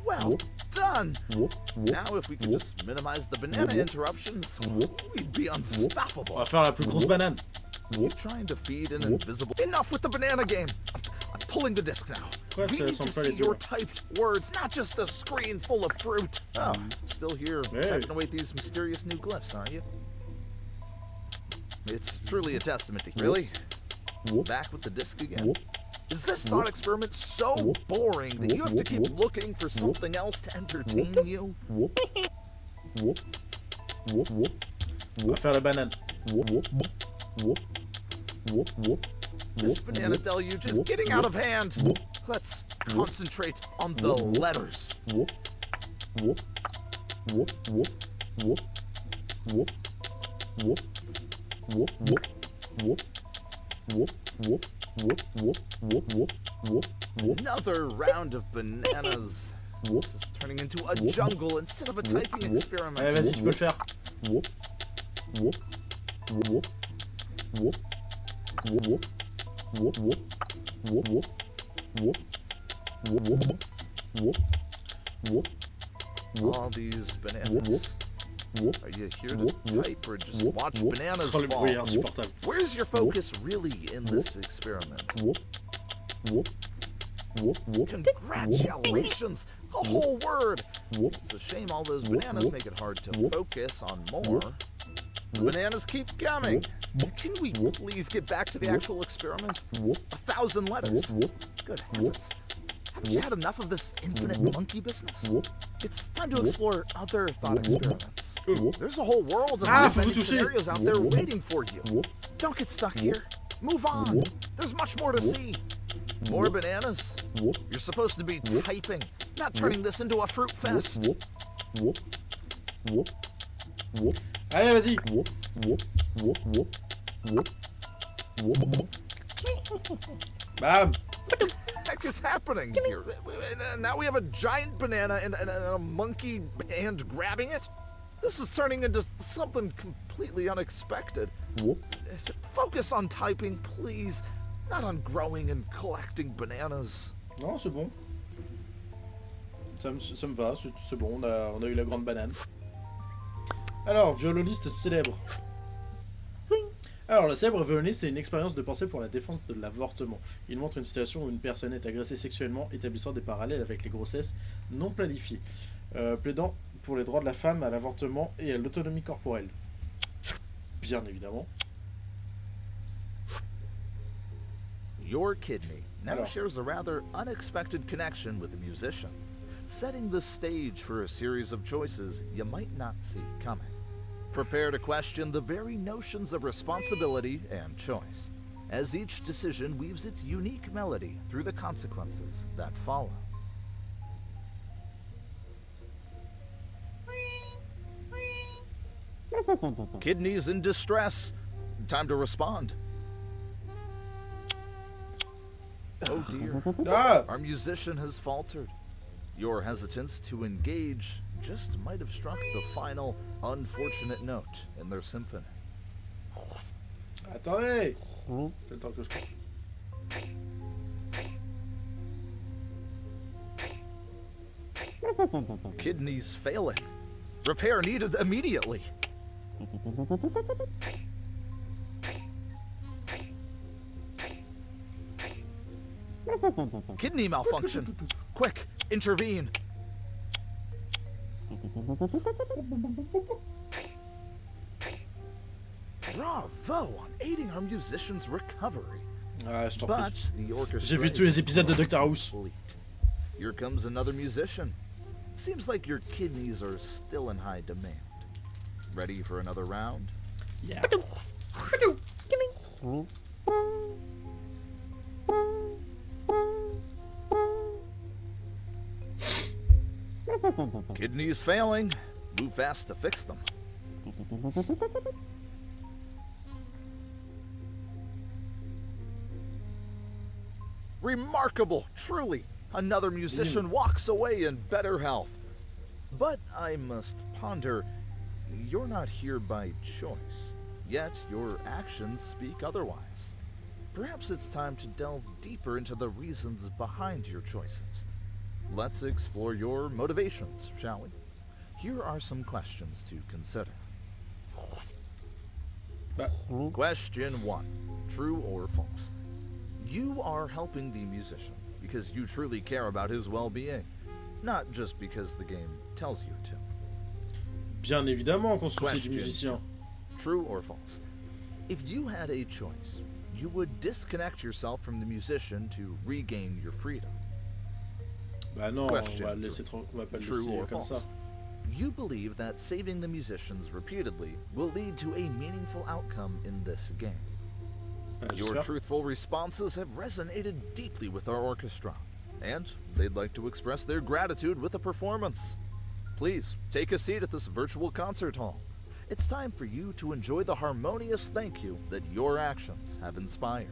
Speaker 2: Well done.
Speaker 4: Whoop. Whoop.
Speaker 2: Now if we could just minimize the banana interruptions, we'd be unstoppable.
Speaker 1: On va faire la plus grosse banane.
Speaker 2: You're trying to feed an invisible... Enough with the banana game! pulling the disc now.
Speaker 1: Quoi,
Speaker 2: We
Speaker 1: ça
Speaker 2: need
Speaker 1: sent
Speaker 2: to
Speaker 1: pas
Speaker 2: see
Speaker 1: les deux,
Speaker 2: your
Speaker 1: là.
Speaker 2: typed words, not just a screen full of fruit. Oh, still here
Speaker 1: Hey.
Speaker 2: typing away these mysterious new glyphs, aren't you? It's truly a testament to really? Back with the disc again? Is this thought experiment so boring that you have to keep looking for something else to entertain you?
Speaker 1: On va faire la banane.
Speaker 2: This banana deluge is getting out of hand. Let's concentrate on the letters. Another round of bananas. This is turning into a jungle instead of a typing
Speaker 1: Allez,
Speaker 2: experiment.
Speaker 1: vas-y, tu peux le faire.
Speaker 2: All these bananas. Are you here to type or just watch bananas
Speaker 1: Oh, le bruit est
Speaker 2: fall?
Speaker 1: insupportable.
Speaker 2: Where's your focus really in this experiment? Congratulations! A whole word! It's a shame all those bananas make it hard to focus on more. The bananas keep coming. Can we please get back to the actual experiment? 1,000 letters. Good heavens. Haven't you had enough of this infinite monkey business? It's time to explore other thought experiments. There's a whole world of
Speaker 1: Ah, faut
Speaker 2: many
Speaker 1: vous toucher.
Speaker 2: scenarios out there waiting for you. Don't get stuck here. Move on. There's much more to see. More bananas. You're supposed to be typing, not turning this into a fruit fest.
Speaker 1: Allez, vas-y. Bam.
Speaker 2: What the heck is happening here? Now we have a giant banana and a monkey hand grabbing it? This is turning into something completely unexpected. Focus on typing, please. Not on growing and collecting bananas.
Speaker 1: Non, c'est bon. Ça me va, c'est bon, on a eu la grande banane. Alors, violoniste célèbre. Alors, la célèbre violoniste, c'est une expérience de pensée pour la défense de l'avortement. Il montre une situation où une personne est agressée sexuellement, établissant des parallèles avec les grossesses non planifiées, plaidant pour les droits de la femme à l'avortement et à l'autonomie corporelle. Bien évidemment.
Speaker 2: Your kidney now
Speaker 1: Alors.
Speaker 2: shares a rather unexpected connection with the musician, setting the stage for a series of choices you might not see coming. Prepare to question the very notions of responsibility and choice, as each decision weaves its unique melody through the consequences that follow. Kidneys in distress. Time to respond. Oh dear.
Speaker 1: Ah!
Speaker 2: Our musician has faltered. Your hesitance to engage just might have struck the final unfortunate note in their symphony.
Speaker 1: Attendez! C'est le temps que je crois.
Speaker 2: Kidneys failing. Repair needed immediately. Kidney malfunction. Quick, intervene. Bravo on aiding our musician's recovery.
Speaker 1: Ah, je t'en
Speaker 2: But
Speaker 1: prie.
Speaker 2: the orchestra
Speaker 1: J'ai vu tous les épisodes de Dr House.
Speaker 2: complete. Here comes another musician. Seems like your kidneys are still in high demand. Ready for another round?
Speaker 1: Yeah.
Speaker 2: Kidneys failing. Move fast to fix them. Remarkable, truly. Another musician walks away in better health. But I must ponder, you're not here by choice, yet your actions speak otherwise. Perhaps it's time to delve deeper into the reasons behind your choices. Let's explore your motivations, shall we? Here are some questions to consider.
Speaker 1: Bah,
Speaker 2: Question 1. True or false? You are helping the musician because you truly care about his well-being, not just because the game tells you to.
Speaker 1: Bien évidemment qu'on se soucie du
Speaker 2: Question
Speaker 1: musicien.
Speaker 2: True or false? If you had a choice, you would disconnect yourself from the musician to regain your freedom.
Speaker 1: Bah non,
Speaker 2: Question
Speaker 1: on va le laisser on va pas le
Speaker 2: True
Speaker 1: laisser
Speaker 2: or
Speaker 1: comme ça.
Speaker 2: false? You believe that saving the musicians repeatedly will lead to a meaningful outcome in this game. Your
Speaker 1: J'espère.
Speaker 2: truthful responses have resonated deeply with our orchestra, and they'd like to express their gratitude with a performance. Please take a seat at this virtual concert hall. It's time for you to enjoy the harmonious thank you that your actions have inspired.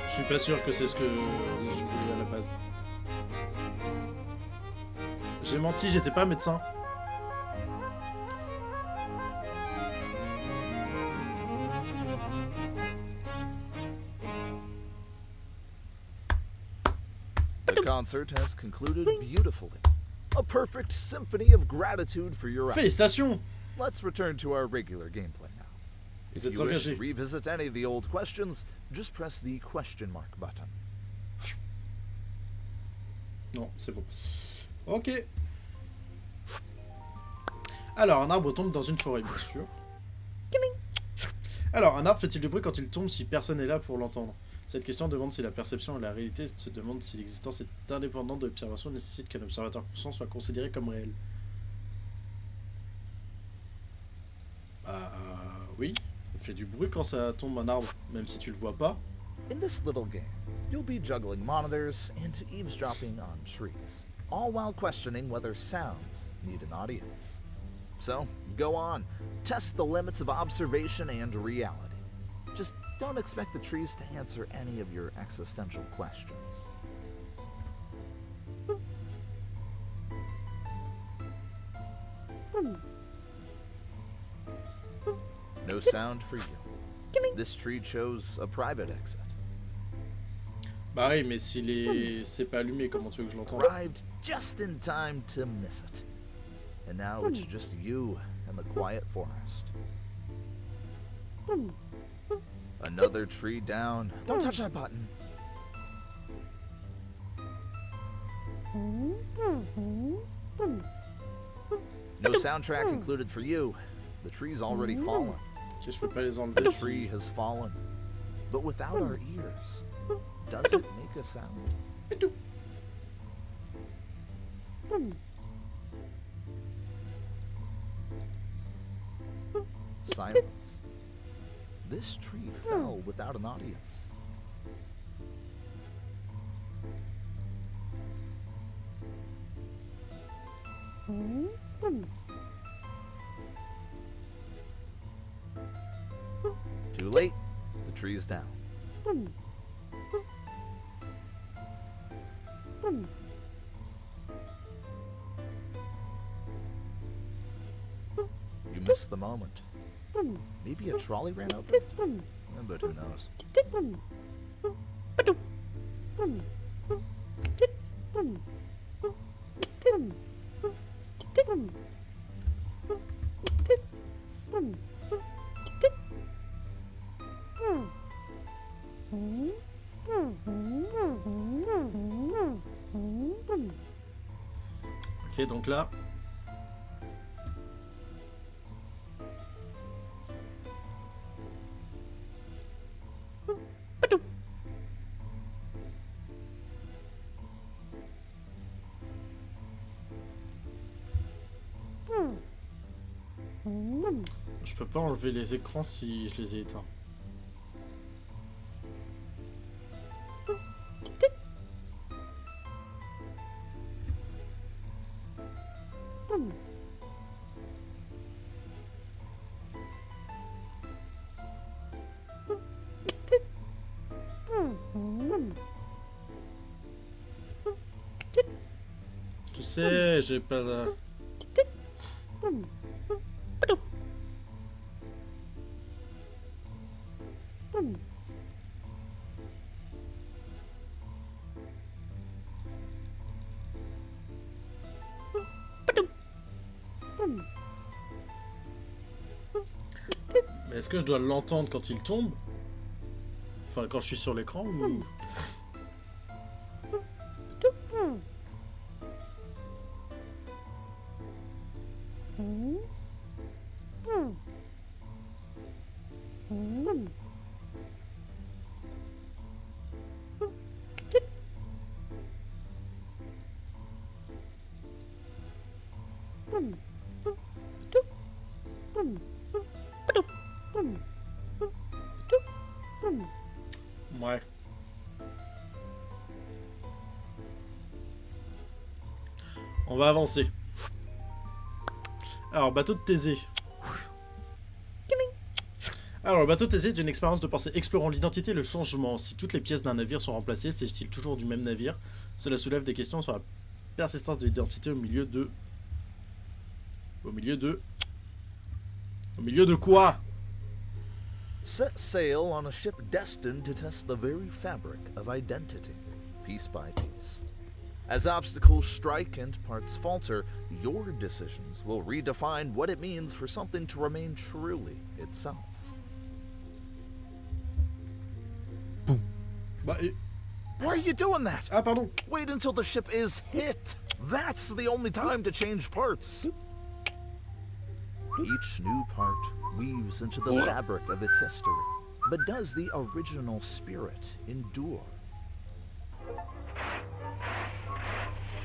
Speaker 1: Je suis pas sûr que c'est ce que je voulais à la base. J'ai menti, j'étais pas médecin.
Speaker 2: The concert has concluded beautifully. A perfect symphony of gratitude for your actions.
Speaker 1: Félicitations!
Speaker 2: Let's return to our regular gameplay now. If
Speaker 1: Vous êtes
Speaker 2: you wish to
Speaker 1: engagé.
Speaker 2: revisit any of the old questions, just press the question mark button.
Speaker 1: Non, c'est bon. Ok. Alors, un arbre tombe dans une forêt, bien sûr. Alors, un arbre fait-il du bruit quand il tombe si personne n'est là pour l'entendre? Cette question demande si la perception et la réalité se demande si l'existence est indépendante de l'observation et nécessite qu'un observateur conscient soit considéré comme réel. Bah oui, il fait du bruit quand ça tombe un arbre, même si tu le vois pas.
Speaker 2: In this little game, you'll be juggling monitors and eavesdropping on trees, all while questioning whether sounds need an audience. So, go on, test the limits of observation and reality. Just don't expect the trees to answer any of your existential questions. No sound for you. This tree chose a private exit.
Speaker 1: Bah oui, mais c'est pas allumé, comment tu veux que je l'entende?
Speaker 2: Arrived just in time to miss it. And now it's just you and the quiet forest. Another tree down. Don't touch that button. No soundtrack included for you. The tree's already fallen.
Speaker 1: Ok, je peux pas les
Speaker 2: The
Speaker 1: enlever.
Speaker 2: tree has fallen. But without our ears, does it make a sound? Silence. This tree fell without an audience. Too late. The tree is down. You missed the moment. Maybe a trolley ran over it? But who knows?
Speaker 1: Ok, donc là... Je peux pas enlever les écrans si je les ai éteints. Je sais, j'ai pas la... Est-ce que je dois l'entendre quand il tombe? Enfin, quand je suis sur l'écran ou... Ouais. On va avancer. Alors, bateau de Thésée. Alors, le bateau de Thésée est une expérience de pensée explorant l'identité et le changement. Si toutes les pièces d'un navire sont remplacées, s'agit-il toujours du même navire? Cela soulève des questions sur la persistance de l'identité au milieu de... Au milieu de quoi?
Speaker 2: Set sail on a ship destined to test the very fabric of identity, piece by piece. As obstacles strike and parts falter, your decisions will redefine what it means for something to remain truly itself.
Speaker 1: Bah, et...
Speaker 2: Why are you doing that?
Speaker 1: Ah, pardon.
Speaker 2: Wait until the ship is hit. That's the only time to change parts. Each new part weaves into the fabric of its history, but does the original spirit endure?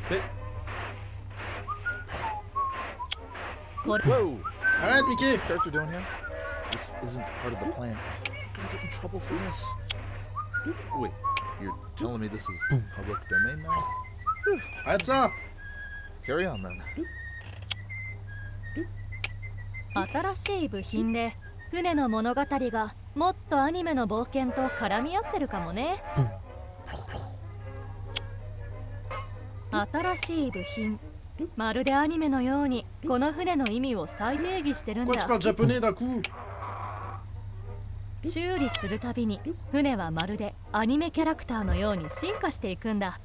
Speaker 1: Mais...
Speaker 2: Whoa!
Speaker 1: Arrête,
Speaker 2: What's
Speaker 1: Mickey!
Speaker 2: this character doing here? This isn't part of the plan. I'm gonna get in trouble for this. Wait, you're telling me this is public domain now?
Speaker 1: Arrête ça!
Speaker 2: Carry on then.
Speaker 5: 新しい部品で船の物語がもっとアニメの冒険と絡み合ってるかもね。新しい部品、まるでアニメのようにこの船の意味を再定義してるん
Speaker 1: Pourquoi
Speaker 5: だ。
Speaker 1: tu parles japonais d'un coup?
Speaker 5: 修理するたびに船はまるでアニメキャラクターのように進化していくんだ。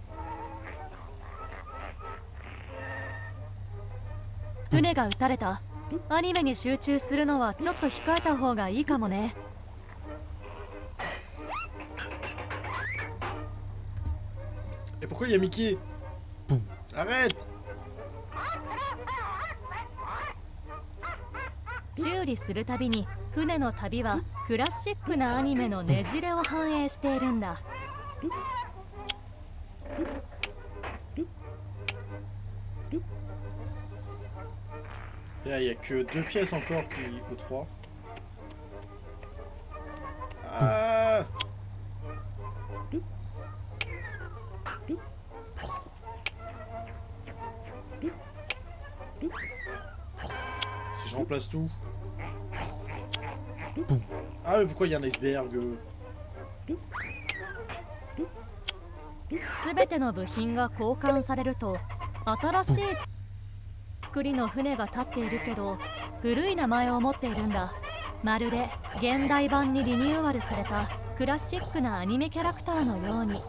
Speaker 5: 船が撃たれた。アニメに集中するのはちょっと控えた方がいいかもね。
Speaker 1: Et pourquoi il y a Mickey? Arrête!
Speaker 5: 修理するたびに船の旅はクラシックなアニメのねじれを反映しているんだ。
Speaker 1: Et là, il n'y a que 2 pièces encore qui... ou 3. Ah! Si je remplace tout... Ah mais pourquoi il y a un iceberg?
Speaker 5: すべての部品が交換されると新しい作りの船が立っているけど古い名前を持っているんだ。まるで現代版にリニューアルされたクラシックなアニメキャラクターのように。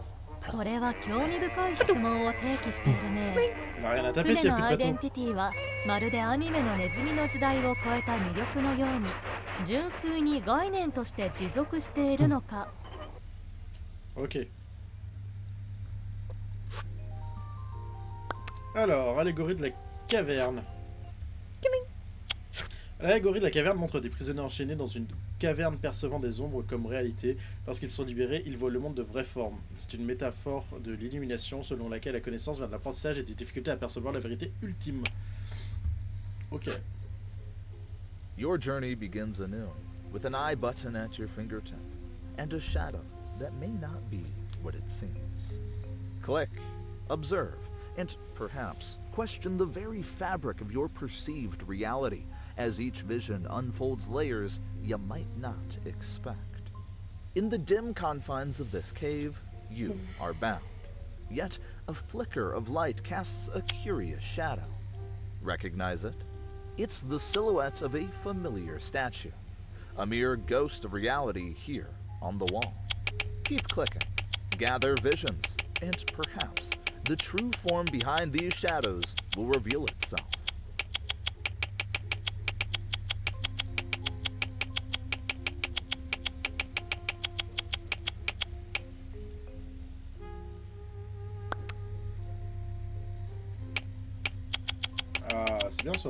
Speaker 5: これは興味深い質問を提起しているね。
Speaker 1: On a rien à taper s'il
Speaker 5: 船
Speaker 1: n'y a
Speaker 5: のア
Speaker 1: plus
Speaker 5: イ
Speaker 1: de
Speaker 5: デン
Speaker 1: bateau.
Speaker 5: ティティはまるでアニメのネズミの時代を超えた魅力のように純粋に概念として持続しているのか。
Speaker 1: Ok. Alors, allégorie de la caverne. L'allégorie de la caverne montre des prisonniers enchaînés dans une caverne percevant des ombres comme réalité. Lorsqu'ils sont libérés, ils voient le monde de vraie forme. C'est une métaphore de l'illumination selon laquelle la connaissance vient de l'apprentissage et des difficultés à percevoir la vérité ultime. Ok.
Speaker 2: Your journey begins anew, with an eye button at your fingertip, and a shadow that may not be what it seems. Click, observe, and perhaps question the very fabric of your perceived reality, as each vision unfolds layers you might not expect. In the dim confines of this cave, you are bound. Yet, a flicker of light casts a curious shadow. Recognize it? It's the silhouette of a familiar statue, a mere ghost of reality here on the wall. Keep clicking, gather visions, and perhaps the true form behind these shadows will reveal itself.
Speaker 1: C'est bien ça.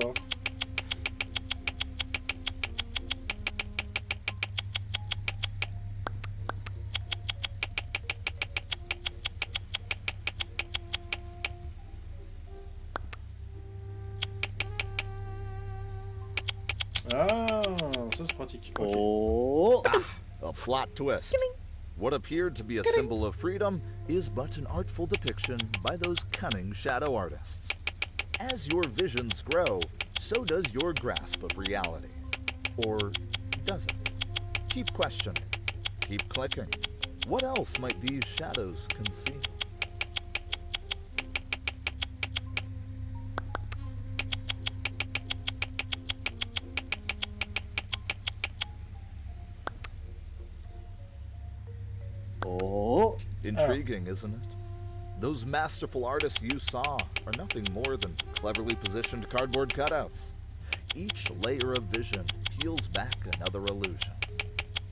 Speaker 1: Ah, ça c'est pratique. Ok.
Speaker 4: Oh.
Speaker 2: A plot twist. What appeared to be a symbol of freedom is but an artful depiction by those cunning shadow artists. As your visions grow, so does your grasp of reality. Or does it? Keep questioning. Keep clicking. What else might these shadows conceal?
Speaker 4: Oh.
Speaker 2: Intriguing, isn't it? Those masterful artists you saw are nothing more than cleverly positioned cardboard cutouts. Each layer of vision peels back another illusion.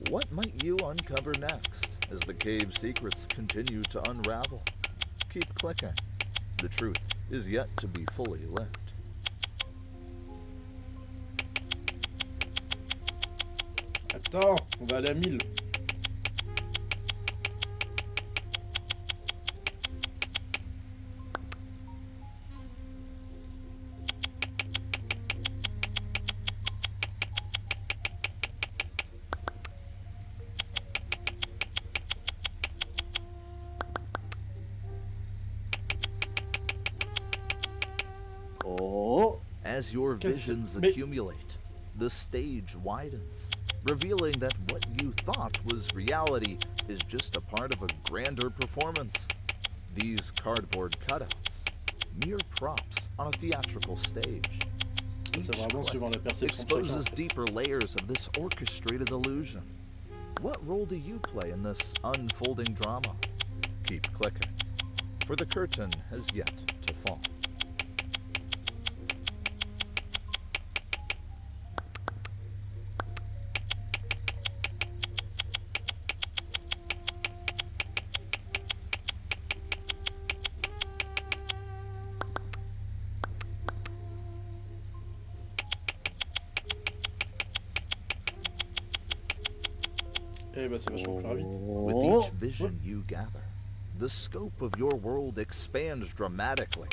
Speaker 2: What might you uncover next as the cave's secrets continue to unravel? Keep clicking. The truth is yet to be fully lit.
Speaker 1: Attends, on va aller à 1000.
Speaker 4: Oh.
Speaker 2: As your visions accumulate, the stage widens, revealing that what you thought was reality is just a part of a grander performance. These cardboard cutouts, mere props on a theatrical stage.
Speaker 1: C'est
Speaker 2: Each
Speaker 1: vraiment suivant la
Speaker 2: clip
Speaker 1: perception de chacun.
Speaker 2: exposes
Speaker 1: En fait.
Speaker 2: deeper layers of this orchestrated illusion. What role do you play in this unfolding drama? Keep clicking, for the curtain has yet to fall.
Speaker 1: Eh bah c'est vachement plus rapide.
Speaker 2: With
Speaker 4: Oh.
Speaker 2: each vision you gather, the scope of your world expands dramatically.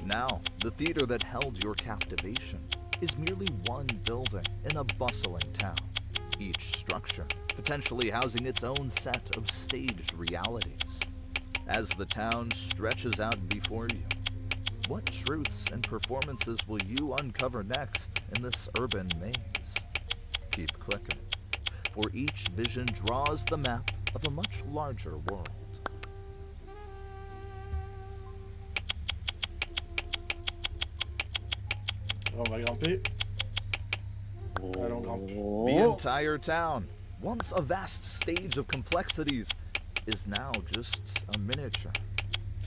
Speaker 2: Now, the theater that held your captivation is merely one building in a bustling town, each structure potentially housing its own set of staged realities. As the town stretches out before you, what truths and performances will you uncover next in this urban maze? Keep clicking, for each vision draws the map of a much larger world.
Speaker 1: Alors on va grimper. Allez, on grimpe.
Speaker 2: The
Speaker 4: Oh.
Speaker 2: entire town, once a vast stage of complexities, is now just a miniature.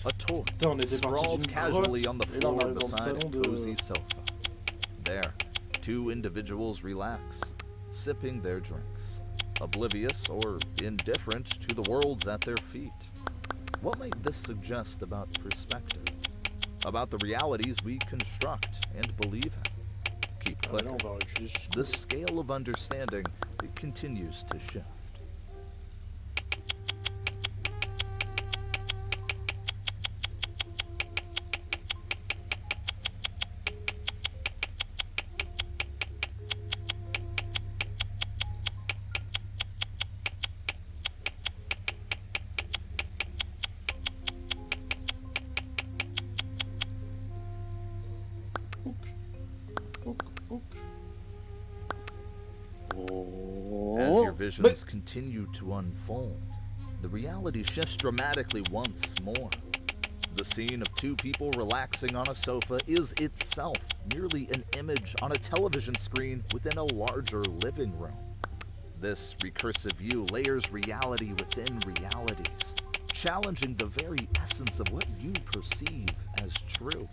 Speaker 2: A toy
Speaker 1: Putain, on était parti
Speaker 2: sprawled
Speaker 1: d'une
Speaker 2: casually
Speaker 1: grotte,
Speaker 2: on the
Speaker 1: et là on
Speaker 2: floor
Speaker 1: arrive dans le
Speaker 2: beside a
Speaker 1: salon de...
Speaker 2: cozy sofa. There, two individuals relax, sipping their drinks, oblivious or indifferent to the worlds at their feet. What might this suggest about perspective? About the realities we construct and believe in? Keep
Speaker 1: Ah, là on
Speaker 2: clicking.
Speaker 1: va reculer jusqu'au...
Speaker 2: The scale of understanding it continues to shift.
Speaker 1: Ouk, ouk.
Speaker 2: As your
Speaker 4: Oh.
Speaker 2: visions continue to unfold, the reality shifts dramatically once more. The scene of two people relaxing on a sofa is itself merely an image on a television screen within a larger living room. This recursive view layers reality within realities, challenging the very essence of what you perceive as true.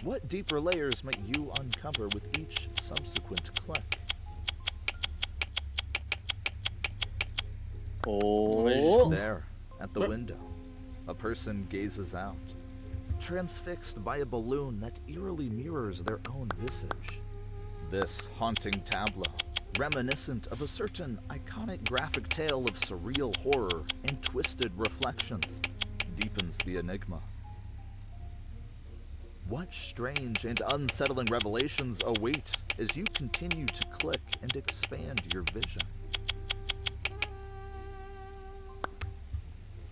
Speaker 2: What deeper layers might you uncover with each subsequent click?
Speaker 4: Oh.
Speaker 2: There, at the window, a person gazes out, transfixed by a balloon that eerily mirrors their own visage. This haunting tableau, reminiscent of a certain iconic graphic tale of surreal horror and twisted reflections, deepens the enigma. What strange and unsettling revelations await as you continue to click and expand your vision?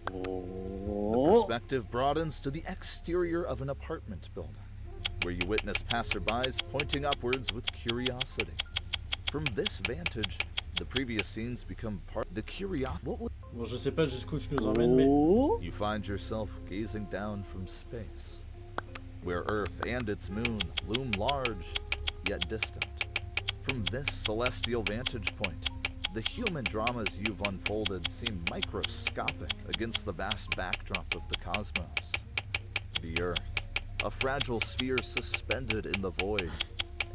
Speaker 2: The perspective broadens to the exterior of an apartment building, where you witness passerbys pointing upwards with curiosity. From this vantage, the previous scenes become part of the curiosity.
Speaker 1: Bon, je sais pas jusqu'où tu nous emmènes, mais...
Speaker 2: You find yourself gazing down from space, where Earth and its moon loom large, yet distant. From this celestial vantage point, the human dramas you've unfolded seem microscopic against the vast backdrop of the cosmos. The Earth, a fragile sphere suspended in the void,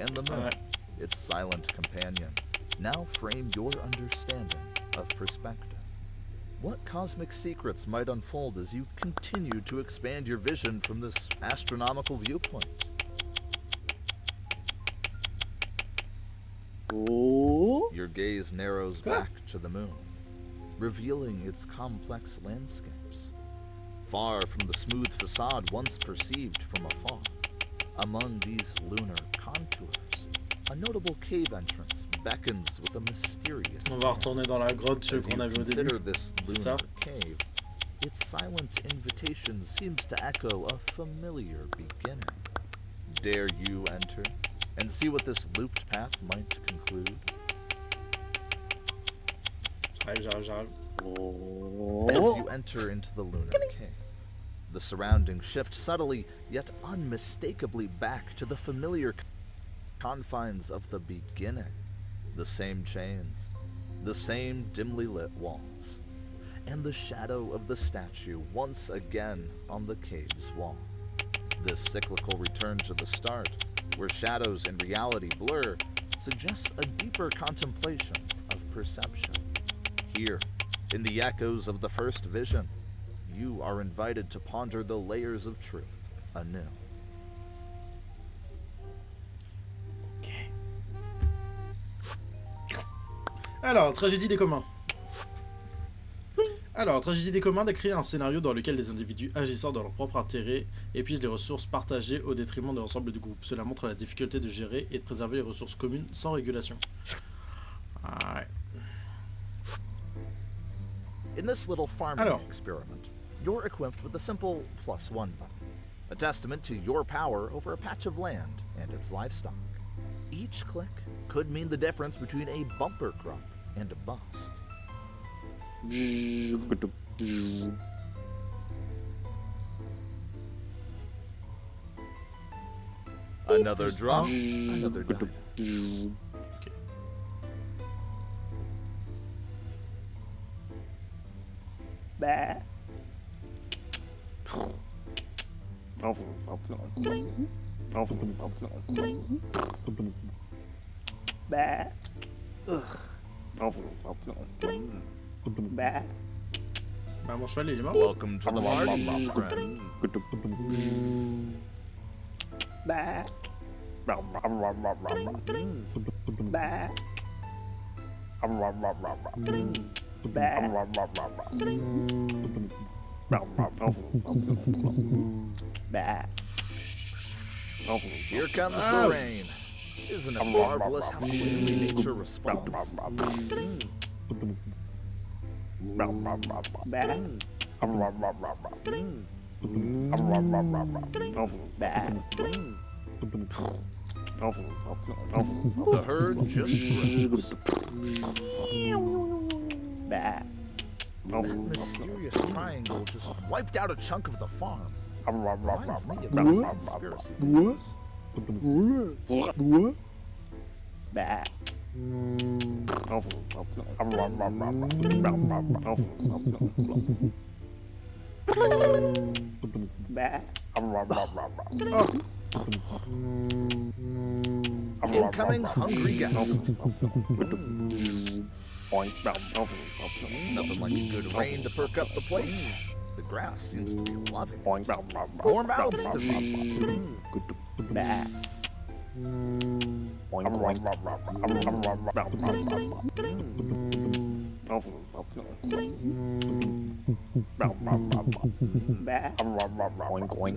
Speaker 2: and the moon, its silent companion, now frame your understanding of perspective. What cosmic secrets might unfold as you continue to expand your vision from this astronomical viewpoint? Your gaze narrows back to the moon, revealing its complex landscapes. Far from the smooth facade once perceived from afar, among these lunar contours, a notable cave entrance beckons with a mysterious.
Speaker 1: On va retourner dans la grotte ceux qu'on avait au début.
Speaker 2: This lunar cave, its silent invitation seems to echo a familiar beginning. Dare you enter and see what this looped path might conclude?
Speaker 1: J'arrive.
Speaker 2: As you enter into the lunar cave, the surroundings shift subtly yet unmistakably back to the familiar confines of the beginning. The same chains, the same dimly lit walls, and the shadow of the statue once again on the cave's wall. This cyclical return to the start, where shadows and reality blur, suggests a deeper contemplation of perception. Here, in the echoes of the first vision, you are invited to ponder the layers of truth anew.
Speaker 1: Ok. Alors, tragédie des communs. Alors, tragédie des communs décrit un scénario dans lequel les individus agissant dans leur propre intérêt épuisent les ressources partagées au détriment de l'ensemble du groupe. Cela montre la difficulté de gérer et de préserver les ressources communes sans régulation. Ah ouais.
Speaker 2: In this little farming experiment, you're equipped with a simple +1 button, a testament to your power over a patch of land and its livestock. Each click could mean the difference between a bumper crop and a bust. Another drop, another dime.
Speaker 1: Okay.
Speaker 3: Bah. Bah. Bah.
Speaker 1: Bah, mon cheval, il est mort.
Speaker 2: Welcome to the party, my friend.
Speaker 3: Bah. Bah. Bah.
Speaker 2: Here comes the rain. Isn't it marvelous how quickly nature responds? The herd just grows. That mysterious triangle just wiped out a chunk of the farm. Reminds me of those conspiracy theories. Incoming hungry guest. Nothing like a good rain to perk up the place. The grass seems to be loving it.
Speaker 4: Oink.
Speaker 2: More mouths to feed.
Speaker 4: Bah. Oink, oink. Oink, oink.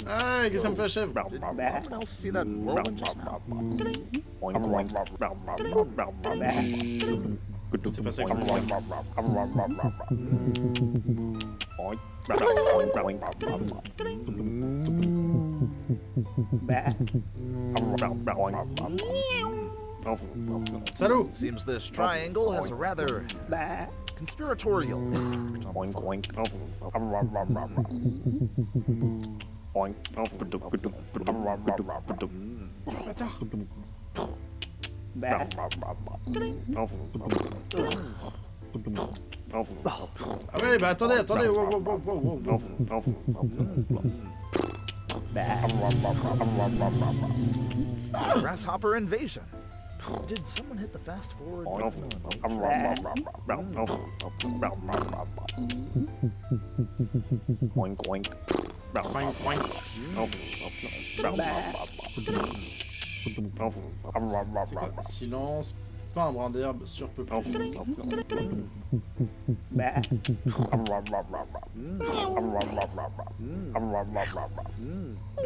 Speaker 1: Ah, qu'est-ce que ça me fait à chèvre?
Speaker 2: Did anyone else see that whirlwind just now?
Speaker 4: Oink, oink.
Speaker 1: C'était pas ça que je voulais faire.
Speaker 4: Oink, oink, oink.
Speaker 1: Salut!
Speaker 2: Seems this triangle has a rather conspiratorial impact.
Speaker 4: Oink, oink. Oink.
Speaker 1: Ah ouais, bah attendez, wow.
Speaker 2: Grasshopper invasion. Did someone hit the fast forward?
Speaker 4: Oink, oink.
Speaker 1: C'est quoi? Silence, pas un brin d'herbe surpeuplé. Mais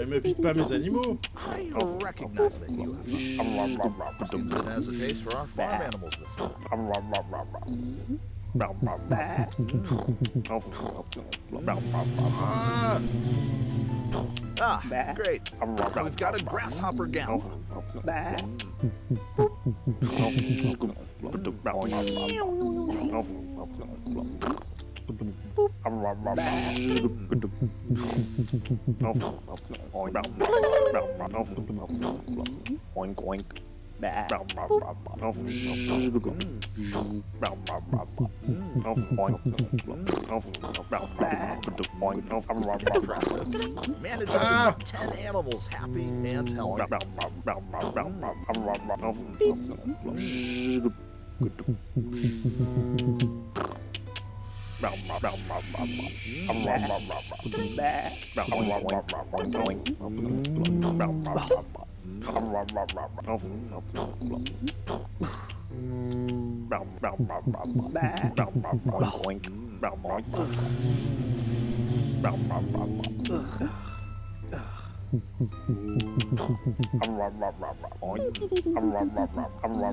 Speaker 1: me pique pas mes animaux!
Speaker 2: I recognize that you have. Seems it has a taste for our farm animals this time. Ah, great. We've got a grasshopper gal.
Speaker 4: Oink, oink.
Speaker 2: Impressive. Managing to keep 10 animals happy and healthy.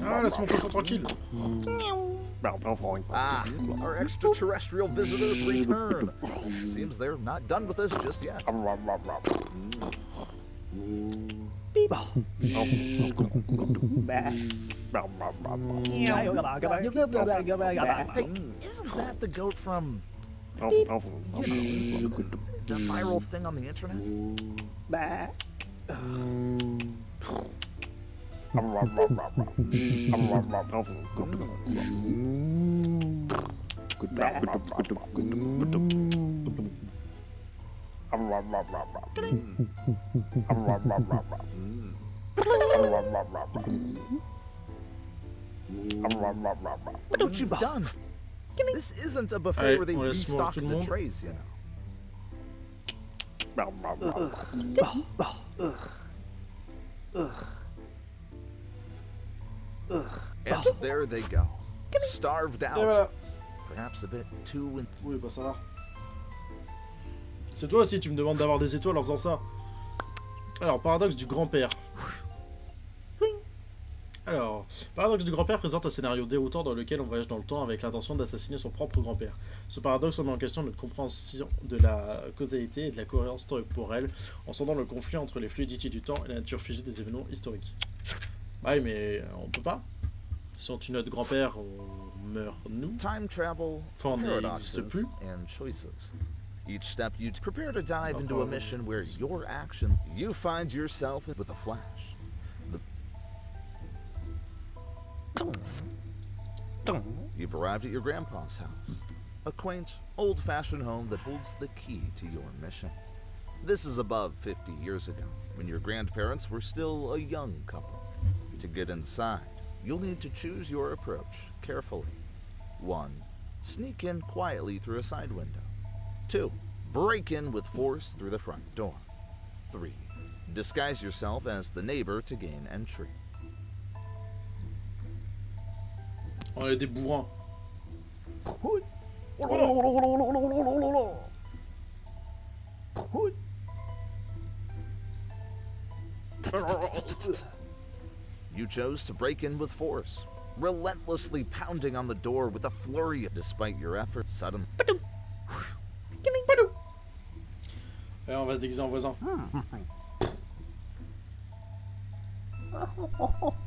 Speaker 1: Ah, laisse mon cochon tranquille!
Speaker 2: Ah, our extraterrestrial visitors return. Seems they're not done with us just yet. Hey, isn't that the goat from, you know, the viral thing on the internet? What don't you've done? This isn't a buffet where they restock the trays, you know. And there they go, starved
Speaker 1: Et voilà.
Speaker 2: out, perhaps a bit too.
Speaker 1: Oui, bah ça va. C'est toi aussi, tu me demandes d'avoir des étoiles en faisant ça. Alors, paradoxe du grand-père. Alors, paradoxe du grand-père présente un scénario déroutant dans lequel on voyage dans le temps avec l'intention d'assassiner son propre grand-père. Ce paradoxe remet en question notre compréhension de la causalité et de la cohérence temporelle en sondant le conflit entre les fluidités du temps et la nature figée des événements historiques. Bah oui, mais on peut pas. Si on tue notre grand-père, on meurt nous.
Speaker 2: Time travel,
Speaker 1: Enfin, on
Speaker 2: paradoxes,
Speaker 1: n'existe plus.
Speaker 2: and choices. Each step you prepare to dive into a mission where your action, you find yourself with a flash. You've arrived at your grandpa's house, a quaint, old-fashioned home that holds the key to your mission. This is above 50 years ago, when your grandparents were still a young couple. To get inside, you'll need to choose your approach carefully. 1, Sneak in quietly through a side window. 2. Break in with force through the front door. 3. Disguise yourself as the neighbor to gain entry.
Speaker 1: On est des bourrins.
Speaker 2: You chose to break in with force, relentlessly pounding on the door with a flurry. Despite your efforts, suddenly
Speaker 1: Allez, on va se déguiser en voisin.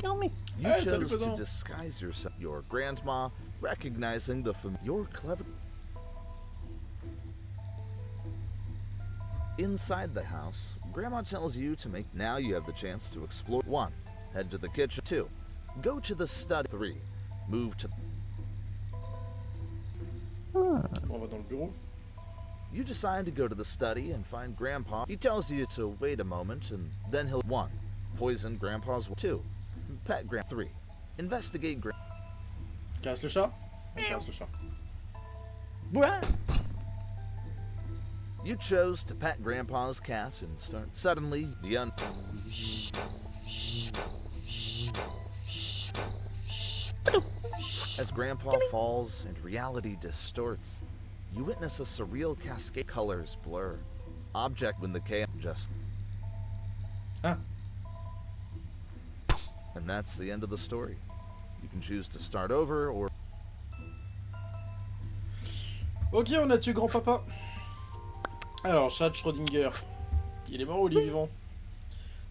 Speaker 2: you
Speaker 1: Hey,
Speaker 2: chose
Speaker 1: salut,
Speaker 2: to
Speaker 1: cousin.
Speaker 2: disguise yourself. Your grandma, recognizing your clever. Inside the house, Grandma tells you to make. Now you have the chance to explore. 1. Head to the kitchen. 2. Go to the study. 3. Move to.
Speaker 1: On va dans le bureau.
Speaker 2: You decide to go to the study and find Grandpa. He tells you to wait a moment and then he'll. 1. Poison Grandpa's. 2. Pet Grand. 3. Investigate
Speaker 1: Casse le chat. On casse le chat.
Speaker 2: You chose to pet Grandpa's cat and start. Suddenly, as Grandpa falls and reality distorts, you witness a surreal cascade. Colors blur. Object when the chaos just.
Speaker 1: Ah.
Speaker 2: And that's the end of the story. You can choose to start over or.
Speaker 1: Ok, on a tué grand-papa. Alors, chat de Schrödinger. Il est mort ou il est vivant?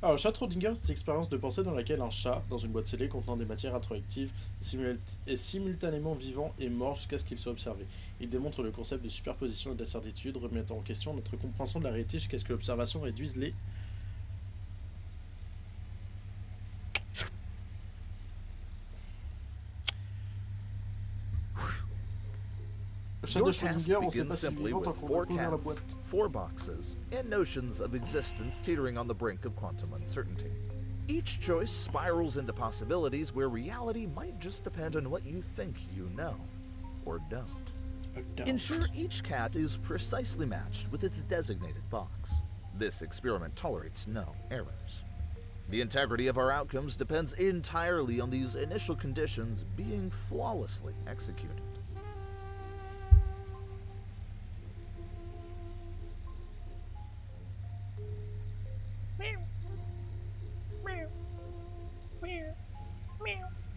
Speaker 1: Alors, le chat de Schrödinger, c'est une expérience de pensée dans laquelle un chat, dans une boîte scellée contenant des matières radioactives, est simultanément vivant et mort jusqu'à ce qu'il soit observé. Il démontre le concept de superposition et d'incertitude, remettant en question notre compréhension de la réalité jusqu'à ce que l'observation réduise les... Le chat de
Speaker 2: Your task
Speaker 1: Schrödinger, on sait
Speaker 2: begins
Speaker 1: pas s'il est
Speaker 2: simply
Speaker 1: vivant tant
Speaker 2: with
Speaker 1: qu'on va
Speaker 2: 4
Speaker 1: pas ouvrir la
Speaker 2: cats,
Speaker 1: boîte.
Speaker 2: 4 boxes, and notions of existence teetering on the brink of quantum uncertainty. Each choice spirals into possibilities where reality might just depend on what you think you know, or don't. Ensure each cat is precisely matched with its designated box. This experiment tolerates no errors. The integrity of our outcomes depends entirely on these initial conditions being flawlessly executed.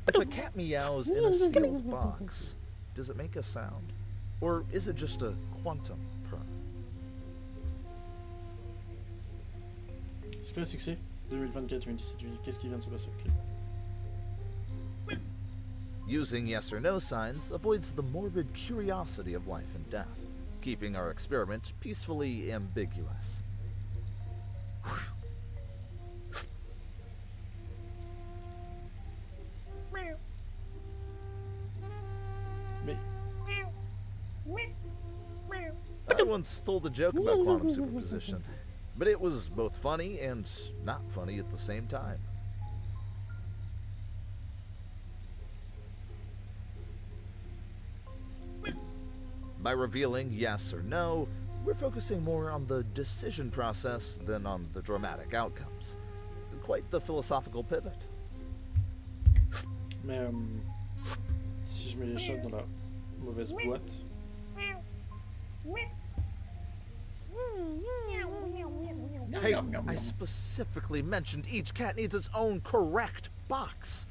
Speaker 2: If a cat meows in a sealed box, does it make a sound? Or is it just a quantum purr?
Speaker 1: C'est quoi le succès 2024, 2017, qu'est-ce qui vient de se passer? Ok.
Speaker 2: Using yes or no signs avoids the morbid curiosity of life and death, keeping our experiment peacefully ambiguous.
Speaker 1: Mais...
Speaker 2: I once told a joke about quantum superposition, but it was both funny and not funny at the same time. By revealing yes or no, we're focusing more on the decision process than on the dramatic outcomes. Quite the philosophical pivot.
Speaker 1: Mais si je mets les chats dans la mauvaise boîte...
Speaker 2: Hey, I specifically mentioned each cat needs its own correct box.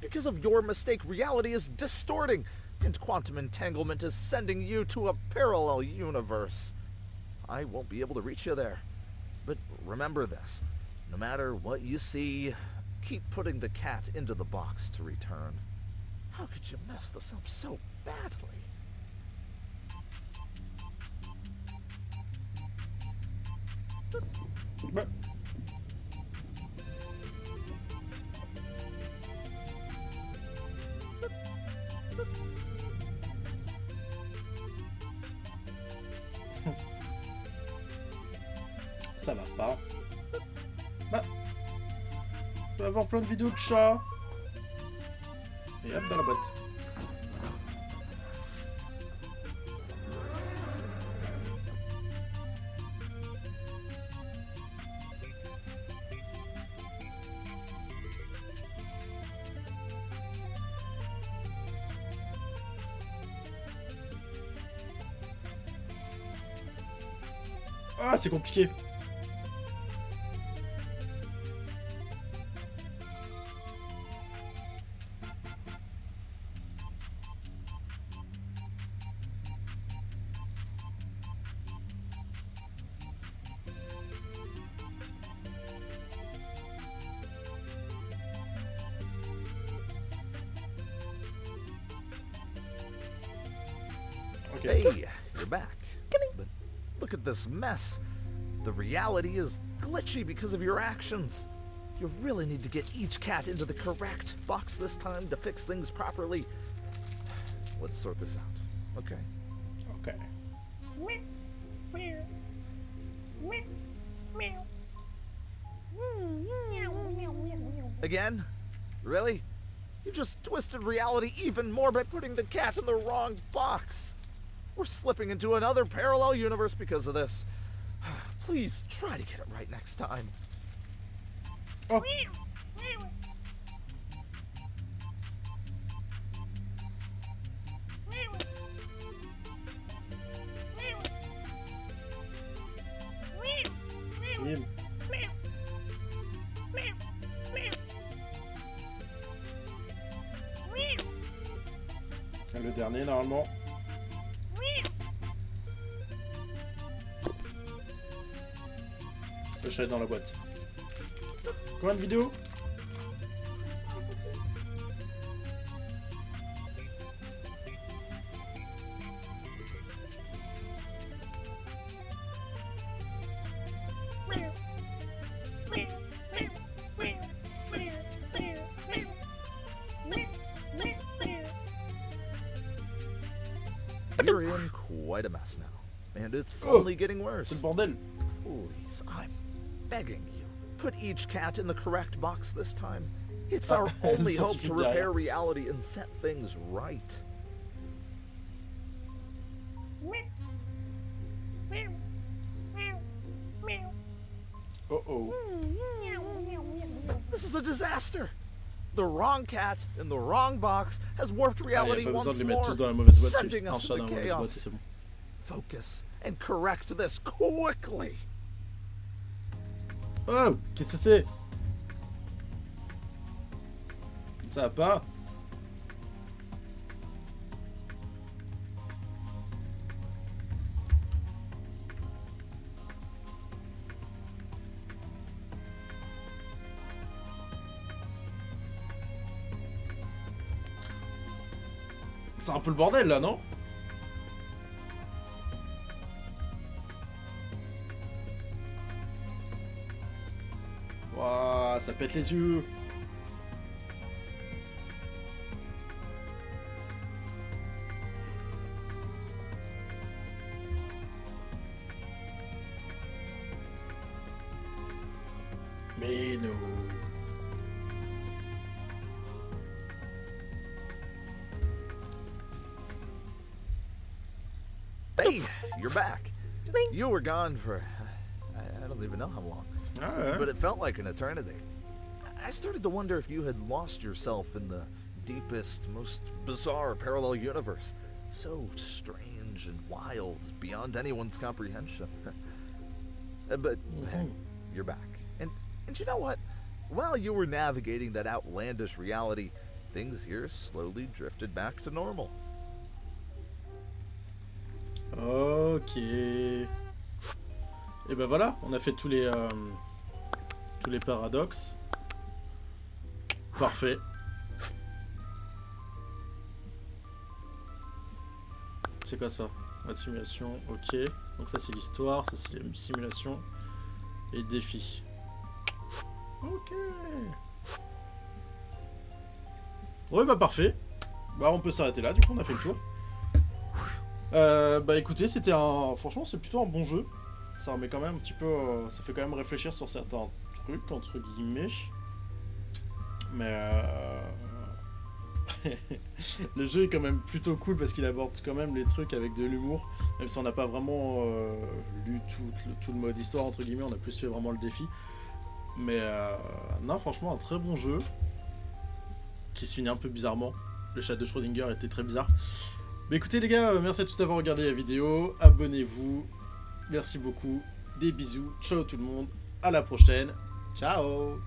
Speaker 2: Because of your mistake, reality is distorting, and quantum entanglement is sending you to a parallel universe. I won't be able to reach you there. But remember this, no matter what you see, keep putting the cat into the box to return. How could you mess this up so badly?
Speaker 1: Bah... Ça va pas. Bah... On va avoir plein de vidéos de chats. Et hop, dans la boîte. Ah, c'est compliqué. Okay.
Speaker 2: Hey, you're back. But look at this mess. The reality is glitchy because of your actions. You really need to get each cat into the correct box this time to fix things properly. Let's sort this out. Okay.
Speaker 1: Okay.
Speaker 2: Again? Really? You just twisted reality even more by putting the cat in the wrong box. We're slipping into another parallel universe because of this. Please try to get it right next time.
Speaker 1: Oh. Bim. Le dernier normalement. Le chat est dans la boîte. Combien de vidéos?
Speaker 2: You're in quite a mess now, and it's only getting worse.
Speaker 1: C'est le bordel.
Speaker 2: Please, I'm begging you, put each cat in the correct box this time. It's our only hope to repair reality and set things right.
Speaker 1: Uh-oh.
Speaker 2: This is a disaster. The wrong cat in the wrong box has warped reality once more, sending us into chaos. Focus and correct this quickly.
Speaker 1: Oh, qu'est-ce que c'est? Ça va pas? C'est un peu le bordel là, non? Waouh, ça pète les yeux. Mais non.
Speaker 2: Hey, you're back. You were gone for, I don't even know how long. But it felt like an eternity. I started to wonder if you had lost yourself in the deepest, most bizarre parallel universe. So strange and wild, beyond anyone's comprehension. But hey, you're back. And you know what? While you were navigating that outlandish reality, things here slowly drifted back to normal.
Speaker 1: Ok. Et ben voilà, on a fait tous les paradoxes. Parfait. C'est quoi ça? Mode simulation, ok. Donc ça c'est l'histoire, ça c'est les simulations et défis. Ok. Ouais bah parfait. Bah on peut s'arrêter là, du coup on a fait le tour. Bah écoutez, c'était un... Franchement c'est plutôt un bon jeu. Ça remet quand même un petit peu... Ça fait quand même réfléchir sur certains trucs, entre guillemets. Mais le jeu est quand même plutôt cool parce qu'il aborde quand même les trucs avec de l'humour. Même si on n'a pas vraiment lu tout le mode histoire, entre guillemets, on a plus fait vraiment le défi. Mais non, franchement, un très bon jeu. Qui se finit un peu bizarrement. Le chat de Schrödinger était très bizarre. Mais écoutez les gars, merci à tous d'avoir regardé la vidéo. Abonnez-vous. Merci beaucoup. Des bisous, ciao tout le monde, à la prochaine, ciao.